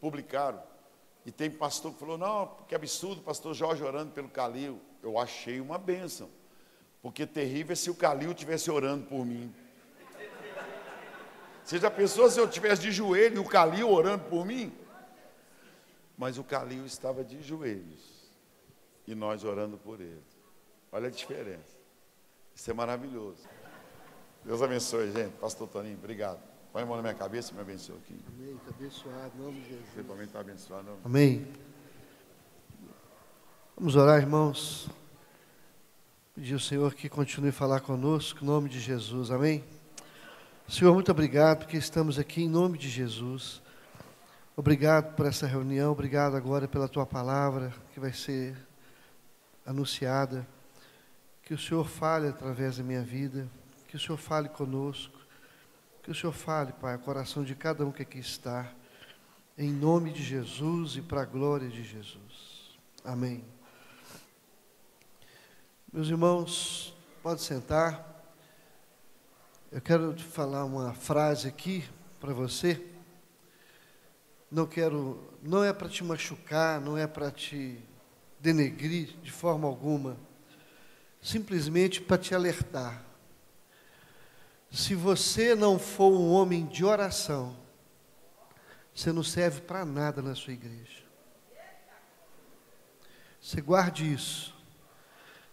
publicaram. E tem pastor que falou, não, que absurdo, pastor Jorge orando pelo Calil. Eu achei uma bênção. Porque terrível é se o Calil estivesse orando por mim. Você já pensou se eu estivesse de joelho e o Calil orando por mim? Mas o Calil estava de joelhos. E nós orando por ele. Olha a diferença. Isso é maravilhoso. Deus abençoe, gente. Pastor Toninho, obrigado. Põe a mão na minha cabeça e me abençoe aqui. Amém. Está abençoado, em nome de Jesus. Você também está abençoado. Não? Amém. Vamos orar, irmãos. Pedir ao Senhor que continue a falar conosco, em nome de Jesus. Amém. Senhor, muito obrigado, porque estamos aqui em nome de Jesus. Obrigado por essa reunião, obrigado agora pela Tua palavra, que vai ser anunciada. Que o Senhor fale através da minha vida, que o Senhor fale conosco, que o Senhor fale, Pai, o coração de cada um que aqui está, em nome de Jesus e para a glória de Jesus. Amém. Meus irmãos, pode sentar. Eu quero falar uma frase aqui para você. Não é para te machucar, não é para te denegrir de forma alguma, simplesmente para te alertar. Se você não for um homem de oração, você não serve para nada na sua igreja. Você guarde isso.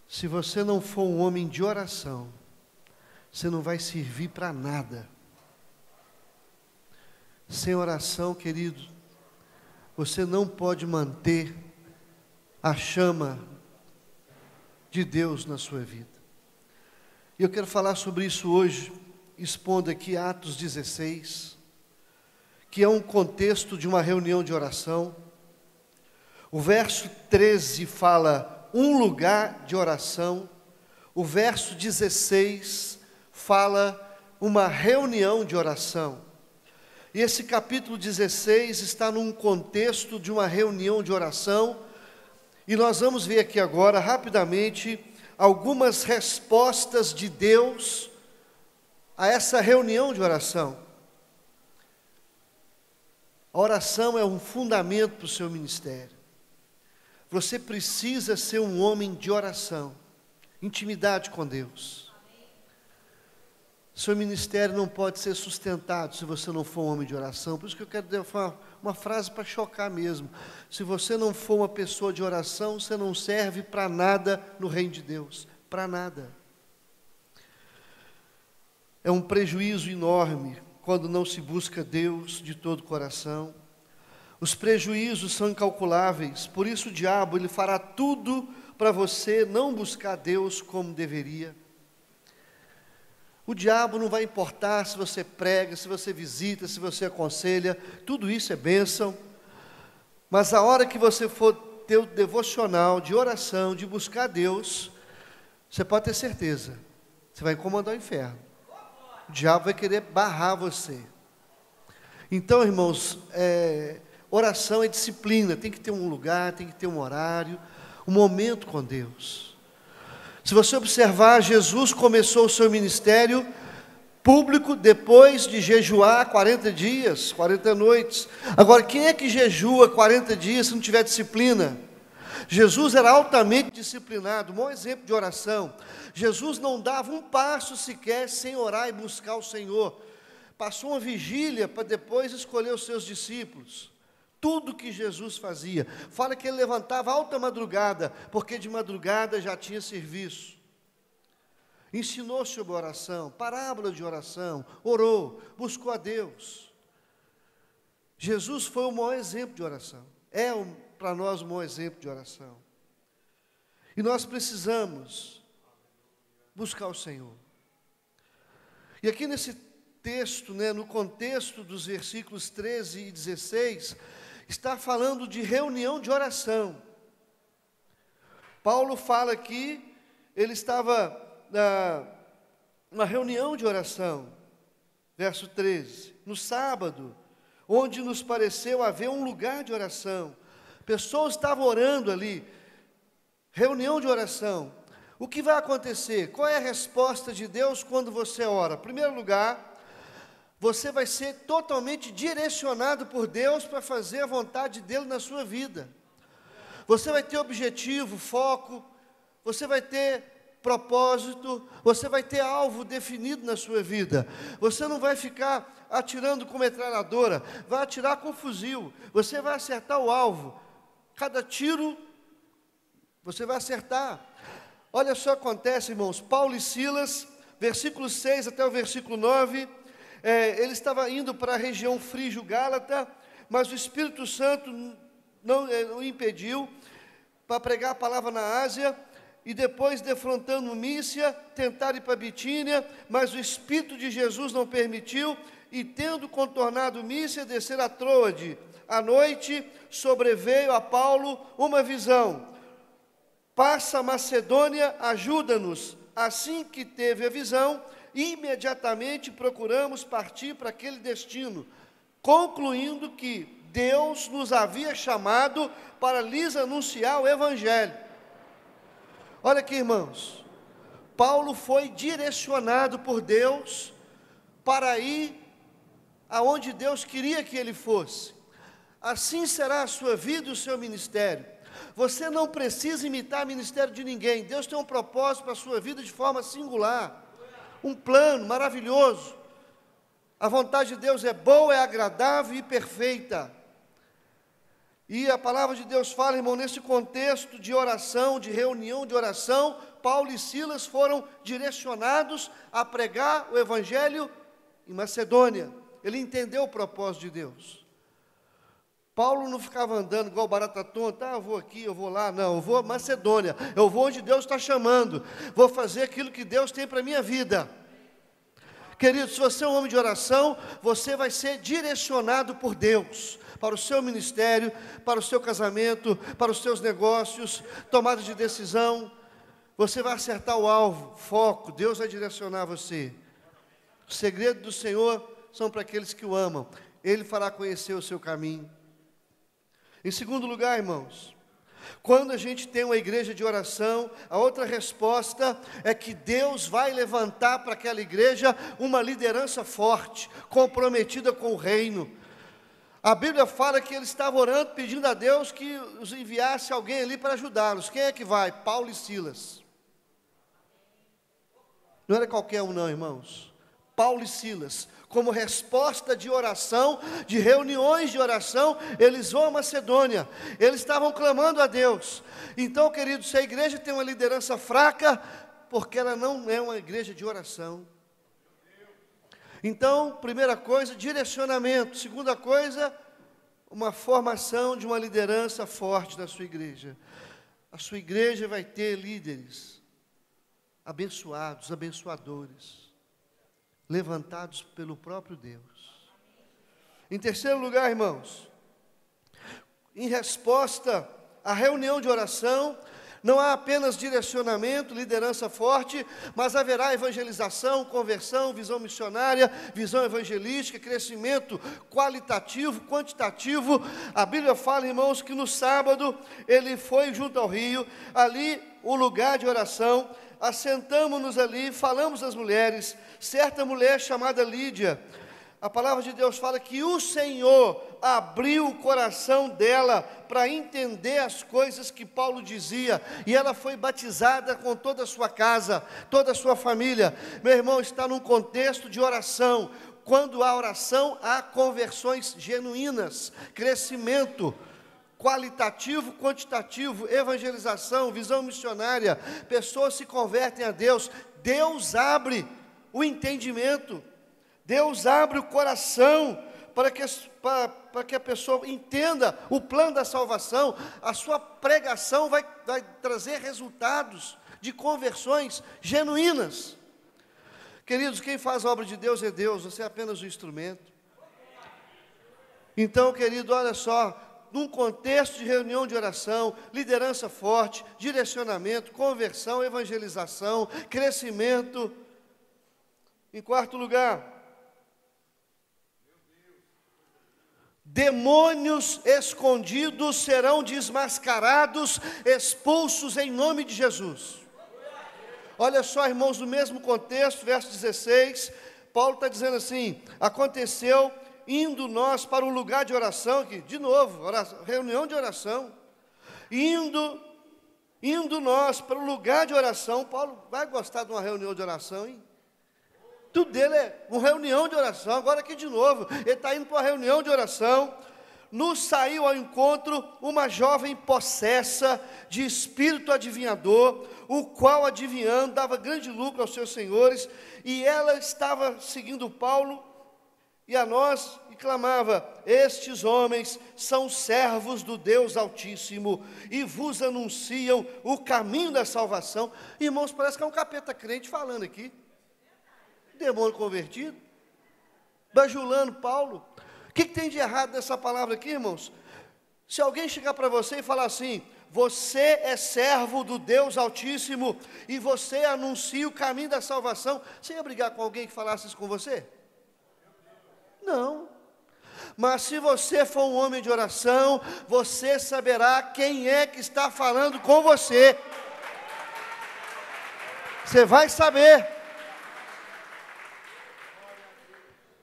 Se você não for um homem de oração, você não vai servir para nada. Sem oração, querido, você não pode manter a chama de Deus na sua vida. E eu quero falar sobre isso hoje, expondo aqui Atos 16, que é um contexto de uma reunião de oração. O verso 13 fala um lugar de oração. O verso 16 fala uma reunião de oração. E esse capítulo 16 está num contexto de uma reunião de oração. E nós vamos ver aqui agora, rapidamente, algumas respostas de Deus a essa reunião de oração. A oração é um fundamento para o seu ministério. Você precisa ser um homem de oração, intimidade com Deus. Seu ministério não pode ser sustentado se você não for um homem de oração. Por isso que eu quero dar uma frase para chocar mesmo. Se você não for uma pessoa de oração, você não serve para nada no reino de Deus. Para nada. É um prejuízo enorme quando não se busca Deus de todo o coração. Os prejuízos são incalculáveis, por isso o diabo ele fará tudo para você não buscar Deus como deveria. O diabo não vai importar se você prega, se você visita, se você aconselha, tudo isso é bênção. Mas a hora que você for ter o devocional de oração, de buscar Deus, você pode ter certeza, você vai incomodar o inferno. O diabo vai querer barrar você. Então, irmãos, oração é disciplina, tem que ter um lugar, tem que ter um horário, um momento com Deus. Se você observar, Jesus começou o seu ministério público depois de jejuar 40 dias, 40 noites. Agora, quem é que jejua 40 dias se não tiver disciplina? Jesus era altamente disciplinado, um bom exemplo de oração. Jesus não dava um passo sequer sem orar e buscar o Senhor. Passou uma vigília para depois escolher os seus discípulos. Tudo que Jesus fazia. Fala que ele levantava alta madrugada, porque de madrugada já tinha serviço. Ensinou sobre oração, parábola de oração, orou, buscou a Deus. Jesus foi o maior exemplo de oração. É para nós o maior exemplo de oração. E nós precisamos buscar o Senhor. E aqui nesse texto, no contexto dos versículos 13 e 16, está falando de reunião de oração. Paulo fala aqui, ele estava numa reunião de oração, verso 13, no sábado, onde nos pareceu haver um lugar de oração. Pessoas estavam orando ali, reunião de oração. O que vai acontecer? Qual é a resposta de Deus quando você ora? Em primeiro lugar, você vai ser totalmente direcionado por Deus para fazer a vontade dEle na sua vida. Você vai ter objetivo, foco, você vai ter propósito, você vai ter alvo definido na sua vida. Você não vai ficar atirando com metralhadora, vai atirar com fuzil. Você vai acertar o alvo. Cada tiro, você vai acertar. Olha só o que acontece, irmãos. Paulo e Silas, versículo 6 até o versículo 9, ele estava indo para a região frígio-gálata, mas o Espírito Santo não o impediu para pregar a palavra na Ásia, e depois, defrontando Mícia, tentaram ir para Bitínia, mas o Espírito de Jesus não permitiu, e tendo contornado Mícia, descer a Troade. À noite, sobreveio a Paulo uma visão: passa a Macedônia, ajuda-nos. Assim que teve a visão, imediatamente procuramos partir para aquele destino, concluindo que Deus nos havia chamado para lhes anunciar o Evangelho. Olha aqui, irmãos, Paulo foi direcionado por Deus para ir aonde Deus queria que ele fosse. Assim será a sua vida e o seu ministério. Você não precisa imitar o ministério de ninguém. Deus tem um propósito para a sua vida de forma singular, um plano maravilhoso. A vontade de Deus é boa, é agradável e perfeita. E a palavra de Deus fala, irmão, nesse contexto de oração, de reunião de oração, Paulo e Silas foram direcionados a pregar o Evangelho em Macedônia. Ele entendeu o propósito de Deus. Paulo não ficava andando igual barata tonta, eu vou aqui, eu vou lá, não, eu vou a Macedônia, eu vou onde Deus está chamando, vou fazer aquilo que Deus tem para a minha vida. Querido, se você é um homem de oração, você vai ser direcionado por Deus, para o seu ministério, para o seu casamento, para os seus negócios, tomada de decisão. Você vai acertar o alvo, foco, Deus vai direcionar você. O segredo do Senhor são para aqueles que o amam. Ele fará conhecer o seu caminho. Em segundo lugar, irmãos, quando a gente tem uma igreja de oração, a outra resposta é que Deus vai levantar para aquela igreja uma liderança forte, comprometida com o reino. A Bíblia fala que eles estavam orando, pedindo a Deus que os enviasse alguém ali para ajudá-los. Quem é que vai? Paulo e Silas. Não era qualquer um não, irmãos. Paulo e Silas, como resposta de oração, de reuniões de oração, eles vão à Macedônia. Eles estavam clamando a Deus. Então, queridos, se a igreja tem uma liderança fraca, porque ela não é uma igreja de oração. Então, primeira coisa, direcionamento. Segunda coisa, uma formação de uma liderança forte na sua igreja. A sua igreja vai ter líderes abençoados, abençoadores, levantados pelo próprio Deus. Em terceiro lugar, irmãos, em resposta à reunião de oração, não há apenas direcionamento, liderança forte, mas haverá evangelização, conversão, visão missionária, visão evangelística, crescimento qualitativo, quantitativo. A Bíblia fala, irmãos, que no sábado ele foi junto ao rio, ali o lugar de oração, assentamos-nos ali, falamos às mulheres, certa mulher chamada Lídia. A palavra de Deus fala que o Senhor abriu o coração dela para entender as coisas que Paulo dizia, e ela foi batizada com toda a sua casa, toda a sua família. Meu irmão, está num contexto de oração. Quando há oração, há conversões genuínas, crescimento qualitativo, quantitativo, evangelização, visão missionária, pessoas se convertem a Deus. Deus abre o entendimento, Deus abre o coração para que a pessoa entenda o plano da salvação. A sua pregação vai trazer resultados de conversões genuínas. Queridos, quem faz a obra de Deus é Deus, você é apenas um instrumento. Então, querido, olha só, num contexto de reunião de oração, liderança forte, direcionamento, conversão, evangelização, crescimento. Em quarto lugar, demônios escondidos serão desmascarados, expulsos em nome de Jesus. Olha só, irmãos, no mesmo contexto, verso 16, Paulo está dizendo assim: aconteceu indo nós para o lugar de oração, que, de novo, reunião de oração, indo nós para o lugar de oração. Paulo vai gostar de uma reunião de oração, hein? Tudo dele é uma reunião de oração. Agora aqui de novo, ele está indo para uma reunião de oração. Nos saiu ao encontro uma jovem possessa de espírito adivinhador, o qual, adivinhando, dava grande lucro aos seus senhores, e ela estava seguindo Paulo e a nós, e clamava: estes homens são servos do Deus Altíssimo, e vos anunciam o caminho da salvação. Irmãos, parece que é um capeta crente falando aqui. Demônio convertido, bajulando Paulo. O que tem de errado nessa palavra aqui, irmãos? Se alguém chegar para você e falar assim: você é servo do Deus Altíssimo e você anuncia o caminho da salvação, você ia brigar com alguém que falasse isso com você? Não. Mas se você for um homem de oração, você saberá quem é que está falando com você. Você vai saber.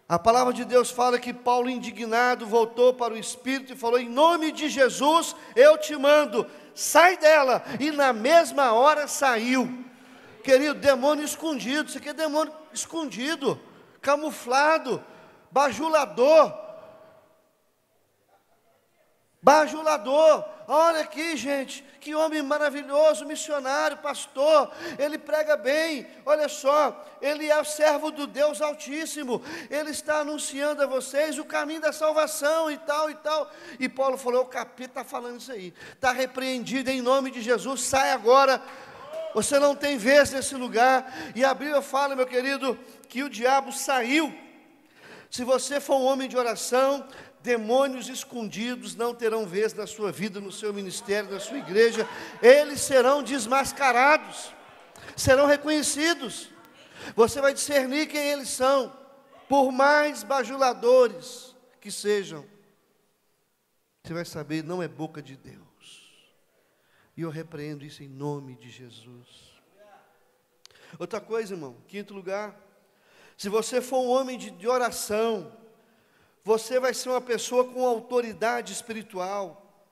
A palavra de Deus fala que Paulo, indignado, voltou para o Espírito e falou: em nome de Jesus eu te mando, sai dela. E na mesma hora saiu. Querido, demônio escondido. Isso aqui é demônio escondido, camuflado, bajulador. Olha aqui, gente, que homem maravilhoso, missionário, pastor, ele prega bem. Olha só, ele é o servo do Deus Altíssimo, ele está anunciando a vocês o caminho da salvação e tal e tal. E Paulo falou: o capeta está falando isso aí, está repreendido em nome de Jesus, sai agora, você não tem vez nesse lugar. E a Bíblia fala, meu querido, que o diabo saiu. Se você for um homem de oração, demônios escondidos não terão vez na sua vida, no seu ministério, na sua igreja. Eles serão desmascarados, serão reconhecidos. Você vai discernir quem eles são, por mais bajuladores que sejam. Você vai saber, não é boca de Deus. E eu repreendo isso em nome de Jesus. Outra coisa, irmão, quinto lugar, se você for um homem de oração, você vai ser uma pessoa com autoridade espiritual,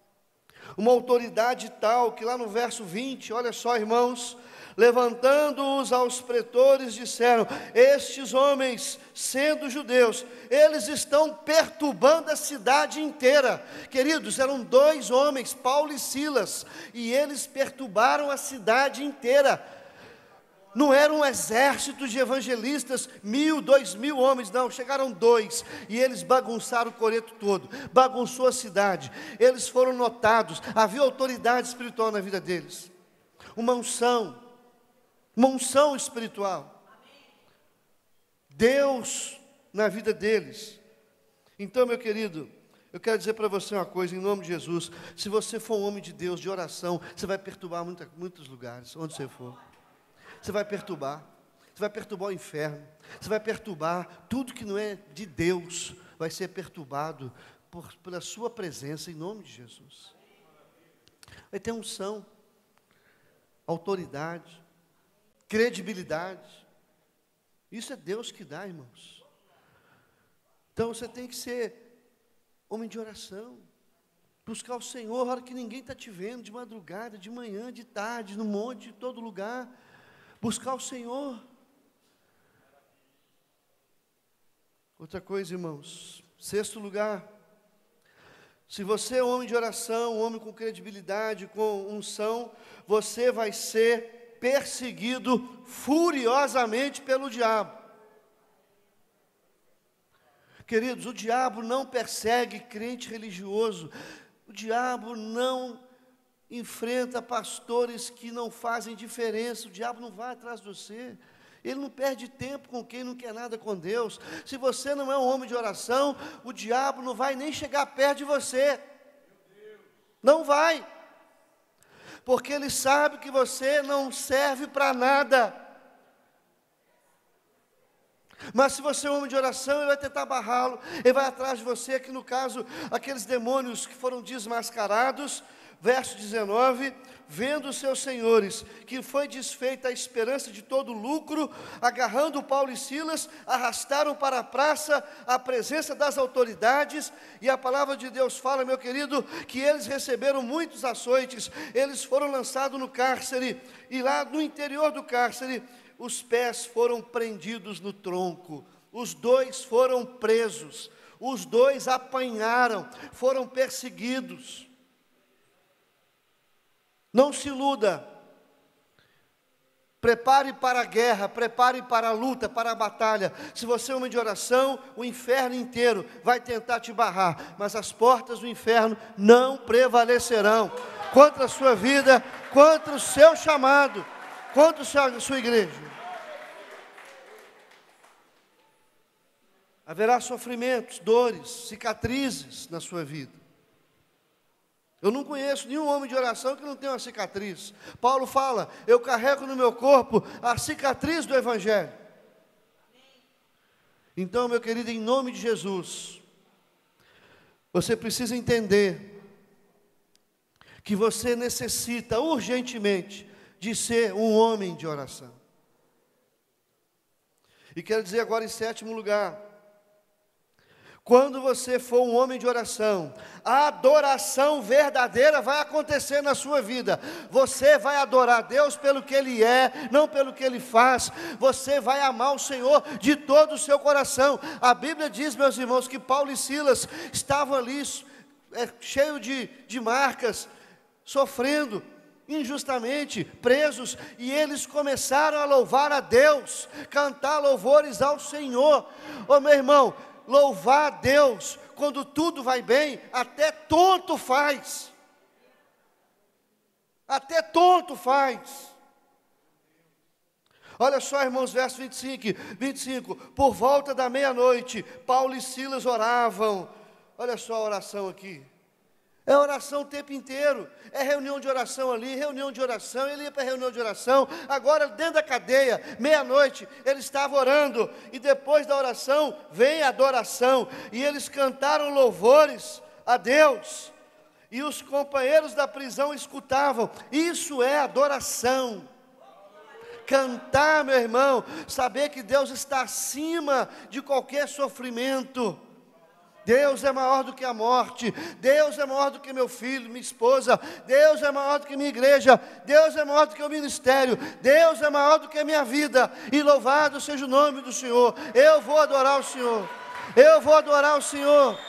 uma autoridade tal que lá no verso 20, olha só, irmãos, levantando-os aos pretores, disseram: estes homens, sendo judeus, eles estão perturbando a cidade inteira. Queridos, eram dois homens, Paulo e Silas, e eles perturbaram a cidade inteira. Não era um exército de evangelistas, 1.000, 2.000 homens, não, chegaram 2, e eles bagunçaram o Coreto todo, bagunçou a cidade, eles foram notados, havia autoridade espiritual na vida deles, uma unção espiritual, Deus na vida deles. Então, meu querido, eu quero dizer para você uma coisa, em nome de Jesus: se você for um homem de Deus, de oração, você vai perturbar muitos lugares, onde você for. Você vai perturbar o inferno, você vai perturbar tudo que não é de Deus, vai ser perturbado pela sua presença, em nome de Jesus. Vai ter unção, autoridade, credibilidade. Isso é Deus que dá, irmãos. Então você tem que ser homem de oração, buscar o Senhor na hora que ninguém está te vendo, de madrugada, de manhã, de tarde, no monte, em todo lugar. Buscar o Senhor. Outra coisa, irmãos, sexto lugar, se você é um homem de oração, um homem com credibilidade, com unção, você vai ser perseguido furiosamente pelo diabo. Queridos, o diabo não persegue crente religioso, o diabo não enfrenta pastores que não fazem diferença, o diabo não vai atrás de você. Ele não perde tempo com quem não quer nada com Deus. Se você não é um homem de oração, o diabo não vai nem chegar perto de você. Não vai. Porque ele sabe que você não serve para nada. Mas se você é um homem de oração, ele vai tentar barrá-lo, ele vai atrás de você, que no caso, aqueles demônios que foram desmascarados, verso 19, vendo os seus senhores, que foi desfeita a esperança de todo lucro, agarrando Paulo e Silas, arrastaram para a praça a presença das autoridades, e a palavra de Deus fala, meu querido, que eles receberam muitos açoites, eles foram lançados no cárcere, e lá no interior do cárcere, os pés foram prendidos no tronco, os dois foram presos, os dois apanharam, foram perseguidos. Não se iluda, prepare para a guerra, prepare para a luta, para a batalha. Se você é homem de oração, o inferno inteiro vai tentar te barrar, mas as portas do inferno não prevalecerão contra a sua vida, contra o seu chamado, contra a sua igreja. Haverá sofrimentos, dores, cicatrizes na sua vida. Eu não conheço nenhum homem de oração que não tenha uma cicatriz. Paulo fala, eu carrego no meu corpo a cicatriz do Evangelho. Então, meu querido, em nome de Jesus, você precisa entender que você necessita urgentemente de ser um homem de oração. E quero dizer agora em sétimo lugar, quando você for um homem de oração, a adoração verdadeira vai acontecer na sua vida. Você vai adorar Deus pelo que Ele é, não pelo que Ele faz. Você vai amar o Senhor de todo o seu coração. A Bíblia diz, meus irmãos, que Paulo e Silas estavam ali, cheios de marcas, sofrendo injustamente, presos, e eles começaram a louvar a Deus, cantar louvores ao Senhor. Ô meu irmão, louvar a Deus, quando tudo vai bem, até tonto faz. Até tonto faz. Olha só, irmãos, verso 25, por volta da meia-noite, Paulo e Silas oravam. Olha só a oração aqui. É oração o tempo inteiro, é reunião de oração ali, reunião de oração, ele ia para a reunião de oração, agora dentro da cadeia, meia-noite, ele estava orando, e depois da oração, vem a adoração, e eles cantaram louvores a Deus, e os companheiros da prisão escutavam, isso é adoração. Cantar, meu irmão, saber que Deus está acima de qualquer sofrimento. Deus é maior do que a morte, Deus é maior do que meu filho, minha esposa, Deus é maior do que minha igreja, Deus é maior do que o ministério, Deus é maior do que a minha vida, e louvado seja o nome do Senhor. Eu vou adorar o Senhor, eu vou adorar o Senhor,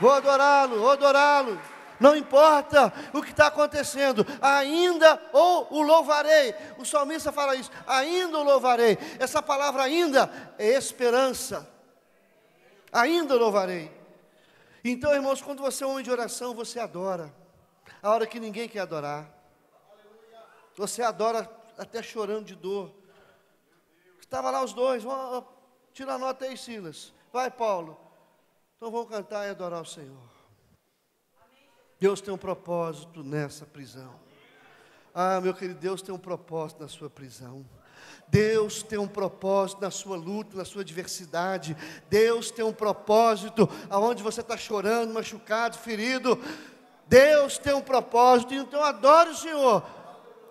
vou adorá-lo, não importa o que está acontecendo, ainda ou o louvarei. O salmista fala isso, ainda o louvarei. Essa palavra ainda é esperança. Ainda louvarei. Então, irmãos, quando você é um homem de oração, você adora. A hora que ninguém quer adorar. Você adora até chorando de dor. Estava lá os dois, tira a nota aí, Silas. Vai, Paulo. Então vamos cantar e adorar o Senhor. Deus tem um propósito nessa prisão. Ah, meu querido, Deus tem um propósito na sua prisão. Deus tem um propósito na sua luta, na sua adversidade. Deus tem um propósito aonde você está chorando, machucado, ferido. Deus tem um propósito, então adore o Senhor.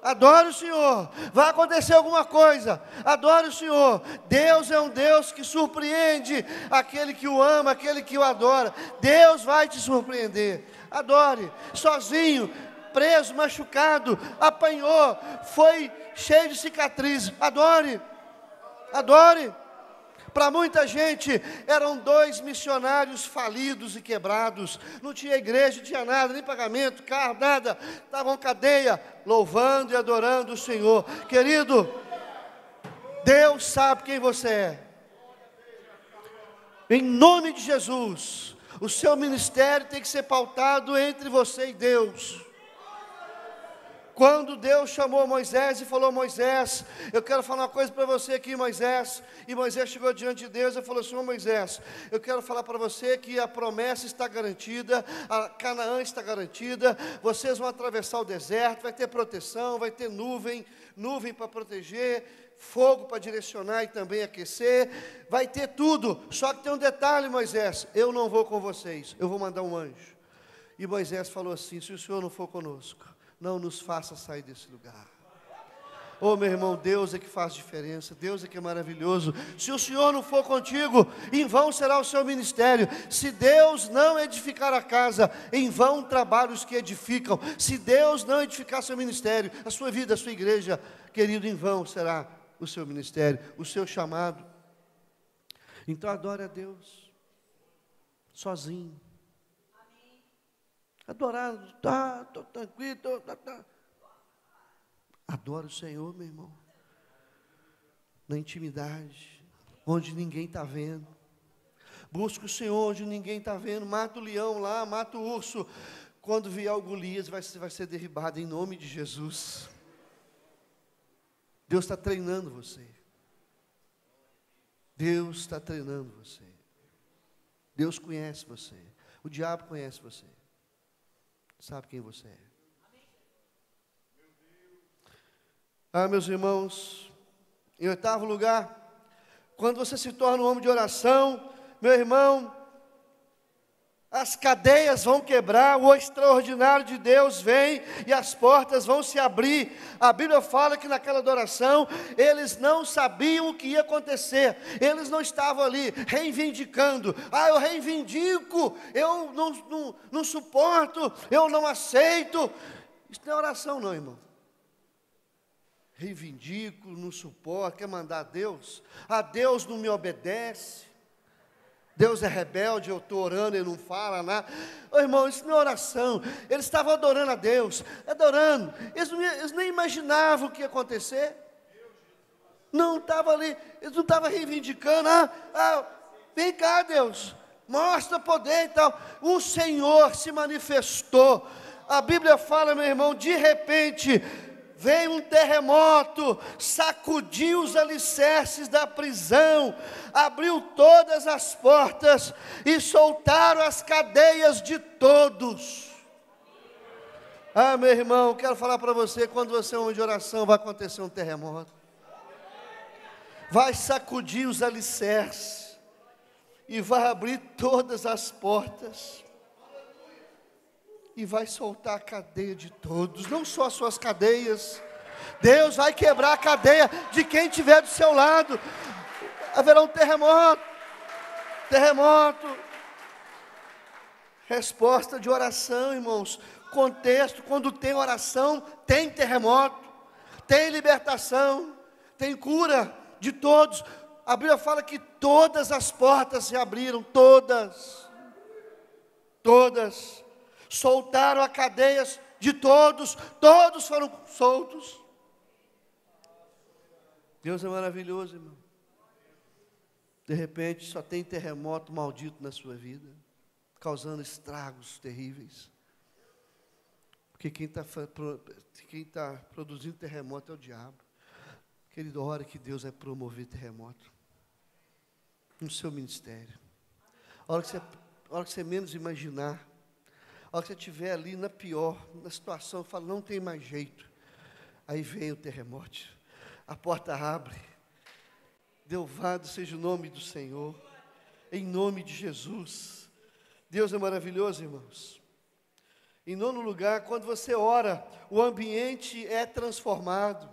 Adore o Senhor. Vai acontecer alguma coisa, adore o Senhor. Deus é um Deus que surpreende aquele que o ama, aquele que o adora. Deus vai te surpreender. Adore, sozinho, preso, machucado, apanhou, foi cheio de cicatrizes. Adore, adore. Para muita gente, eram 2 missionários falidos e quebrados. Não tinha igreja, não tinha nada, nem pagamento, carro, nada. Estavam em cadeia, louvando e adorando o Senhor. Querido, Deus sabe quem você é. Em nome de Jesus, o seu ministério tem que ser pautado entre você e Deus. Quando Deus chamou Moisés e falou: Moisés, eu quero falar uma coisa para você aqui, Moisés. E Moisés chegou diante de Deus e falou: Senhor Moisés, eu quero falar para você que a promessa está garantida, a Canaã está garantida, vocês vão atravessar o deserto, vai ter proteção, vai ter nuvem para proteger, fogo para direcionar e também aquecer, vai ter tudo. Só que tem um detalhe, Moisés: eu não vou com vocês, eu vou mandar um anjo. E Moisés falou assim: se o Senhor não for conosco, não nos faça sair desse lugar. Oh, meu irmão, Deus é que faz diferença, Deus é que é maravilhoso. Se o Senhor não for contigo, em vão será o seu ministério. Se Deus não edificar a casa, em vão trabalham os que edificam. Se Deus não edificar seu ministério, a sua vida, a sua igreja, querido, em vão será o seu ministério, o seu chamado. Então adore a Deus, sozinho. Adorar, estou tranquilo, Adora o Senhor, meu irmão, na intimidade, onde ninguém está vendo. Busca o Senhor onde ninguém está vendo. Mata o leão lá, mata o urso. Quando vier o Golias, vai ser derribado em nome de Jesus. Deus está treinando você. Deus está treinando você. Deus conhece você. O diabo conhece você. Sabe quem você é. Ah, meus irmãos, em 8º lugar, quando você se torna um homem de oração, meu irmão, as cadeias vão quebrar, o extraordinário de Deus vem e as portas vão se abrir. A Bíblia fala que naquela adoração, eles não sabiam o que ia acontecer, eles não estavam ali reivindicando: eu reivindico, eu não suporto, eu não aceito. Isso não é oração não, irmão. Reivindico, não suporto, quer mandar a Deus? Deus não me obedece. Deus é rebelde, eu estou orando e não fala nada. Irmão, isso não é oração. Eles estavam adorando a Deus, adorando. Eles nem imaginavam o que ia acontecer. Não estavam ali, eles não estavam reivindicando. Vem cá, Deus, mostra poder e tal. O Senhor se manifestou. A Bíblia fala, meu irmão, de repente veio um terremoto, sacudiu os alicerces da prisão, abriu todas as portas e soltaram as cadeias de todos. Meu irmão, quero falar para você: quando você é um homem de oração, vai acontecer um terremoto. Vai sacudir os alicerces e vai abrir todas as portas. E vai soltar a cadeia de todos, não só as suas cadeias. Deus vai quebrar a cadeia de quem estiver do seu lado. Haverá um terremoto. Resposta de oração, irmãos. Contexto: quando tem oração, tem terremoto, tem libertação, tem cura de todos. A Bíblia fala que todas as portas se abriram, todas. Soltaram as cadeias de todos foram soltos. Deus é maravilhoso, irmão. De repente só tem terremoto maldito na sua vida, causando estragos terríveis. Porque quem está produzindo terremoto é o diabo. Querido, ore que Deus vai promover terremoto no seu ministério. A hora que você menos imaginar, a hora que você estiver ali na situação, fala: não tem mais jeito. Aí vem o terremoto, a porta abre. Louvado seja o nome do Senhor, em nome de Jesus. Deus é maravilhoso, irmãos. Em 9º lugar, quando você ora, o ambiente é transformado.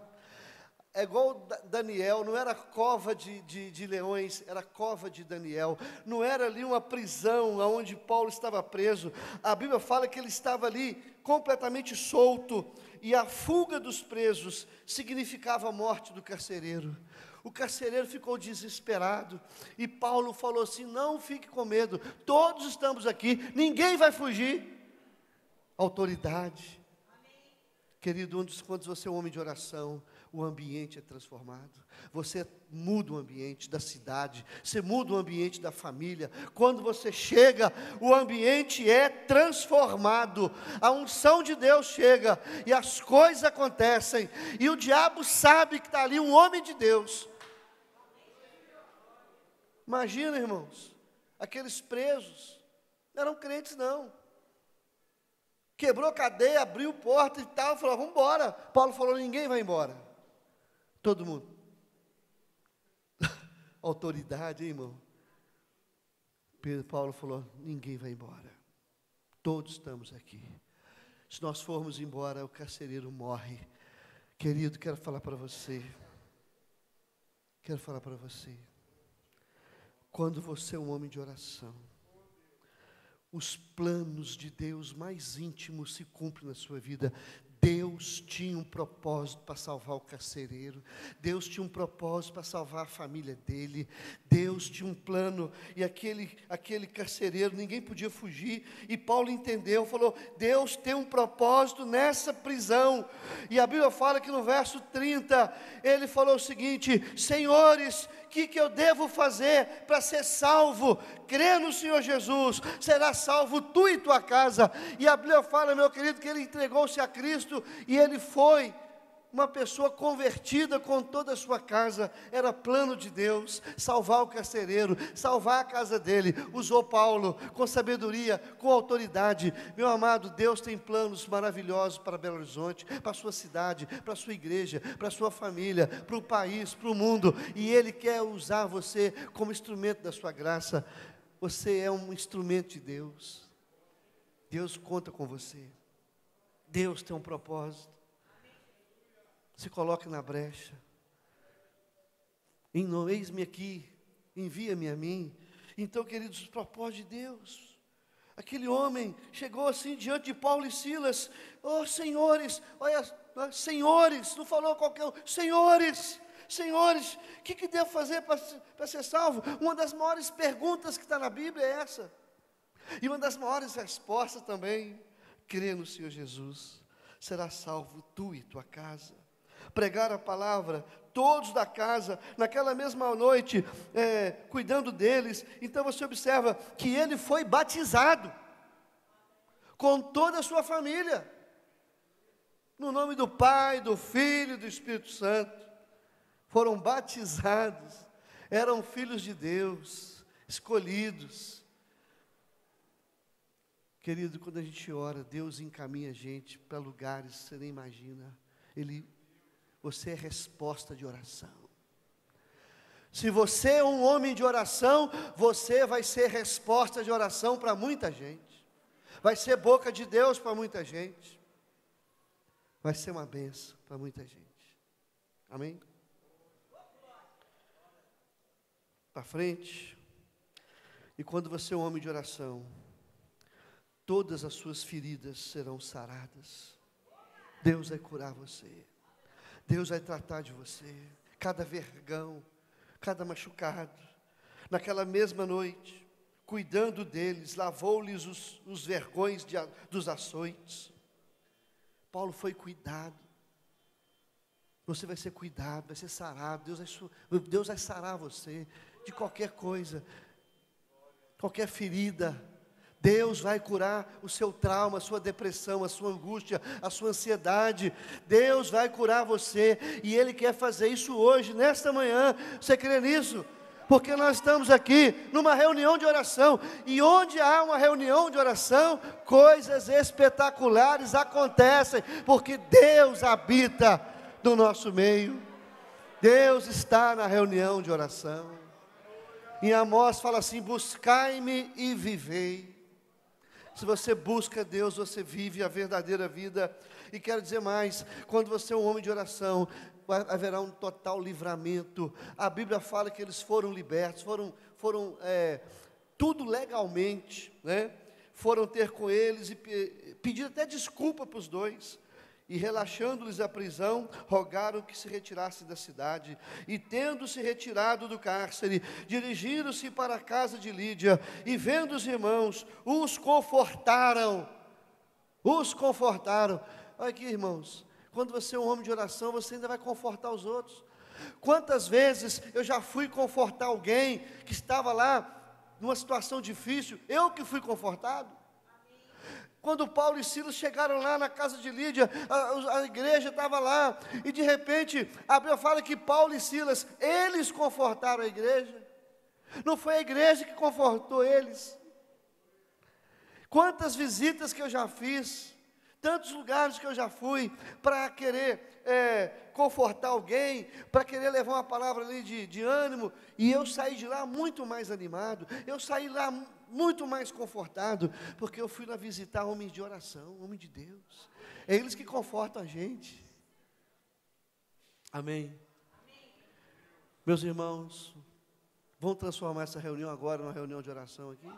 É igual Daniel, não era cova de leões, era cova de Daniel. Não era ali uma prisão onde Paulo estava preso. A Bíblia fala que ele estava ali completamente solto. E a fuga dos presos significava a morte do carcereiro. O carcereiro ficou desesperado. E Paulo falou assim: não fique com medo, todos estamos aqui, ninguém vai fugir. Autoridade. Querido, quando você é um homem de oração, o ambiente é transformado. Você muda o ambiente da cidade, você muda o ambiente da família. Quando você chega, o ambiente é transformado. A unção de Deus chega e as coisas acontecem. E o diabo sabe que está ali um homem de Deus. Imagina, irmãos, aqueles presos, não eram crentes não. Quebrou cadeia, abriu porta e tal, falou, vamos embora. Paulo falou, ninguém vai embora. Todo mundo. Autoridade, hein, irmão? Paulo falou, ninguém vai embora. Todos estamos aqui. Se nós formos embora, o carcereiro morre. Querido, quero falar para você. Quero falar para você. Quando você é um homem de oração, os planos de Deus mais íntimos se cumprem na sua vida. Deus tinha um propósito para salvar o carcereiro. Deus tinha um propósito para salvar a família dele. Deus tinha um plano. E aquele carcereiro, ninguém podia fugir. E Paulo entendeu, falou, Deus tem um propósito nessa prisão. E a Bíblia fala que no verso 30, ele falou o seguinte, senhores, o que eu devo fazer para ser salvo? Crê no Senhor Jesus, será salvo tu e tua casa. E a Bíblia fala, meu querido, que ele entregou-se a Cristo e ele foi uma pessoa convertida com toda a sua casa. Era plano de Deus, salvar o carcereiro, salvar a casa dele. Usou Paulo com sabedoria, com autoridade. Meu amado, Deus tem planos maravilhosos para Belo Horizonte, para a sua cidade, para a sua igreja, para a sua família, para o país, para o mundo. E Ele quer usar você como instrumento da sua graça. Você é um instrumento de Deus. Deus conta com você. Deus tem um propósito. Se coloque na brecha. Eis-me aqui, envia-me a mim. Então, queridos, os propósitos de Deus. Aquele homem chegou assim diante de Paulo e Silas. Oh, senhores, olha, senhores, não falou qualquer um. Senhores, o que devo fazer para ser salvo? Uma das maiores perguntas que está na Bíblia é essa. E uma das maiores respostas também, crê no Senhor Jesus, será salvo tu e tua casa. Pregar a palavra, todos da casa, naquela mesma noite, cuidando deles. Então você observa que ele foi batizado, com toda a sua família, no nome do Pai, do Filho e do Espírito Santo. Foram batizados, eram filhos de Deus, escolhidos. Querido, quando a gente ora, Deus encaminha a gente para lugares que você nem imagina. Você é resposta de oração. Se você é um homem de oração, você vai ser resposta de oração para muita gente. Vai ser boca de Deus para muita gente. Vai ser uma bênção para muita gente. Amém? Para frente. E quando você é um homem de oração, todas as suas feridas serão saradas. Deus vai curar você. Deus vai tratar de você. Cada vergão, cada machucado. Naquela mesma noite, cuidando deles, lavou-lhes os vergões dos açoites. Paulo foi cuidado. Você vai ser cuidado, vai ser sarado. Deus vai sarar você de qualquer coisa, qualquer ferida. Deus vai curar o seu trauma, a sua depressão, a sua angústia, a sua ansiedade. Deus vai curar você. E Ele quer fazer isso hoje, nesta manhã. Você crê nisso? Porque nós estamos aqui numa reunião de oração. E onde há uma reunião de oração, coisas espetaculares acontecem. Porque Deus habita no nosso meio. Deus está na reunião de oração. Em Amós fala assim, buscai-me e vivei. Se você busca Deus, você vive a verdadeira vida. E quero dizer mais, quando você é um homem de oração, haverá um total livramento. A Bíblia fala que eles foram libertos, foram tudo legalmente, né? Foram ter com eles e pedir até desculpa para os dois. E relaxando-lhes a prisão, rogaram que se retirasse da cidade. E tendo-se retirado do cárcere, dirigiram-se para a casa de Lídia. E vendo os irmãos, os confortaram. Olha aqui, irmãos. Quando você é um homem de oração, você ainda vai confortar os outros. Quantas vezes eu já fui confortar alguém que estava lá numa situação difícil, eu que fui confortado. Quando Paulo e Silas chegaram lá na casa de Lídia, a igreja estava lá, e de repente, a Bíblia fala que Paulo e Silas, eles confortaram a igreja. Não foi a igreja que confortou eles. Quantas visitas que eu já fiz, tantos lugares que eu já fui, para querer confortar alguém, para querer levar uma palavra ali de ânimo, e eu saí de lá muito mais animado, eu saí lá muito mais confortado, porque eu fui lá visitar homens de oração, homens de Deus, é eles que confortam a gente. Amém. Meus irmãos, vamos transformar essa reunião agora numa reunião de oração aqui?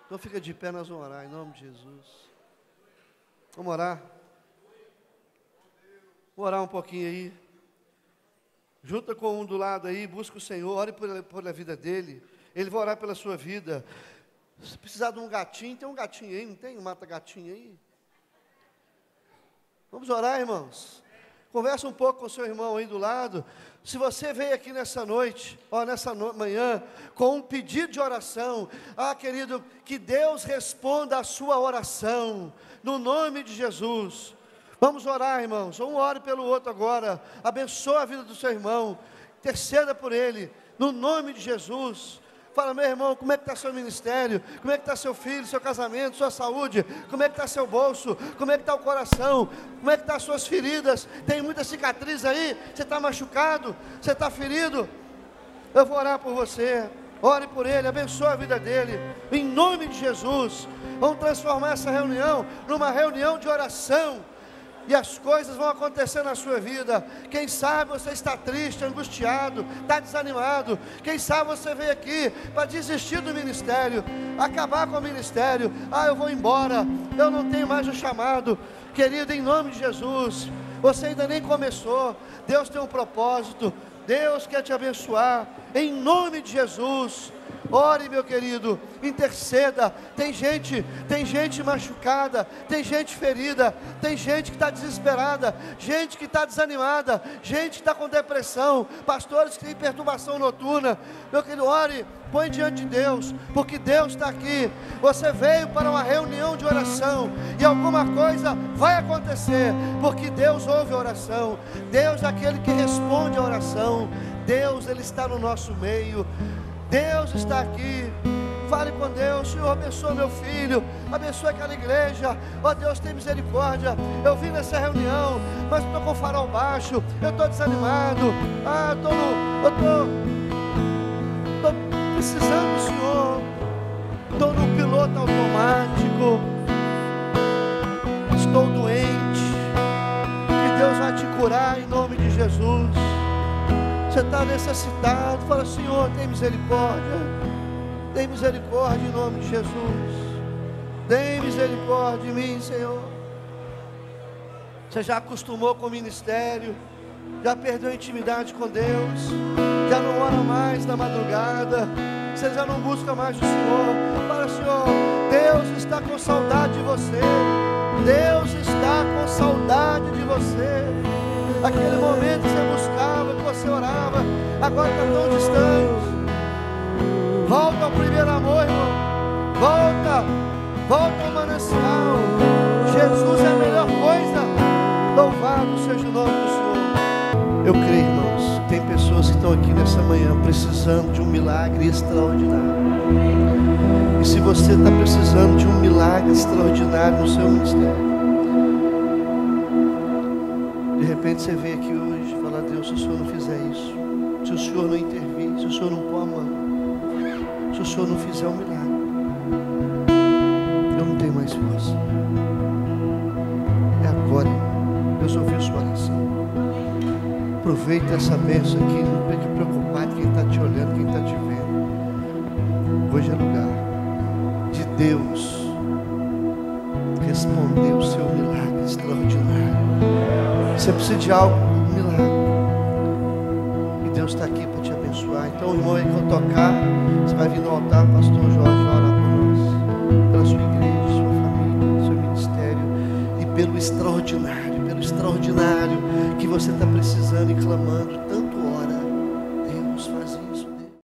Então fica de pé, nós vamos orar em nome de Jesus. Vamos orar. Vamos orar um pouquinho aí. Junta com um do lado aí, busca o Senhor, ore por a vida dele. Ele vai orar pela sua vida. Se precisar de um gatinho, tem um gatinho aí, não tem? Um mata-gatinho aí? Vamos orar, irmãos. Conversa um pouco com o seu irmão aí do lado. Se você veio aqui nessa noite, nessa manhã, com um pedido de oração, querido, que Deus responda a sua oração, no nome de Jesus. Vamos orar, irmãos. Um ore pelo outro agora. Abençoa a vida do seu irmão. Interceda por ele, no nome de Jesus. Fala, meu irmão, como é que está seu ministério? Como é que está seu filho, seu casamento, sua saúde? Como é que está seu bolso? Como é que está o coração? Como é que estão as suas feridas? Tem muita cicatriz aí? Você está machucado? Você está ferido? Eu vou orar por você. Ore por ele, abençoe a vida dele, em nome de Jesus. Vamos transformar essa reunião numa reunião de oração, e as coisas vão acontecer na sua vida. Quem sabe você está triste, angustiado, está desanimado. Quem sabe você veio aqui para desistir do ministério, acabar com o ministério. Eu vou embora, eu não tenho mais o chamado. Querido, em nome de Jesus, você ainda nem começou. Deus tem um propósito, Deus quer te abençoar, em nome de Jesus. Ore, meu querido, interceda. Tem gente machucada, tem gente ferida, tem gente que está desesperada, gente que está desanimada, gente que está com depressão, pastores que têm perturbação noturna. Meu querido, ore, põe diante de Deus, porque Deus está aqui. Você veio para uma reunião de oração, e alguma coisa vai acontecer, porque Deus ouve a oração. Deus é aquele que responde a oração. Deus, Ele está no nosso meio. Deus está aqui. Fale com Deus. Senhor, abençoa meu filho, abençoa aquela igreja. Deus, tem misericórdia. Eu vim nessa reunião, mas estou com o farol baixo, eu estou desanimado. Eu estou precisando do Senhor. Estou no piloto automático, estou doente. Que Deus vai te curar em nome de Jesus. Você está necessitado, fala, Senhor, tem misericórdia em nome de Jesus. Tem misericórdia de mim, Senhor. Você já acostumou com o ministério, já perdeu a intimidade com Deus, já não ora mais na madrugada, você já não busca mais o Senhor. Fala, Senhor, Deus está com saudade de você. Deus está com saudade de você. Aquele momento que você buscava, que você orava, agora está tão distante. Volta ao primeiro amor, irmão. Volta ao manancial. Jesus é a melhor coisa. Louvado seja o nome do Senhor. Eu creio, irmãos, tem pessoas que estão aqui nessa manhã precisando de um milagre extraordinário. E se você está precisando de um milagre extraordinário no seu ministério, de repente você veio aqui hoje e fala, Deus, se o Senhor não fizer isso, se o Senhor não intervir, se o Senhor não pôr a mão, se o Senhor não fizer um milagre, eu não tenho mais força. É agora, Deus ouviu sua oração. Aproveita essa bênção aqui, não fique preocupado quem está te olhando, quem está te vendo. Hoje é lugar de Deus responder o seu milagre extraordinário. Você precisa de algo, um milagre, e Deus está aqui para te abençoar. Então, irmão, aí que eu tocar, você vai vir no altar, pastor Jorge vai orar por nós, pela sua igreja, sua família, seu ministério, e pelo pelo extraordinário que você está precisando e clamando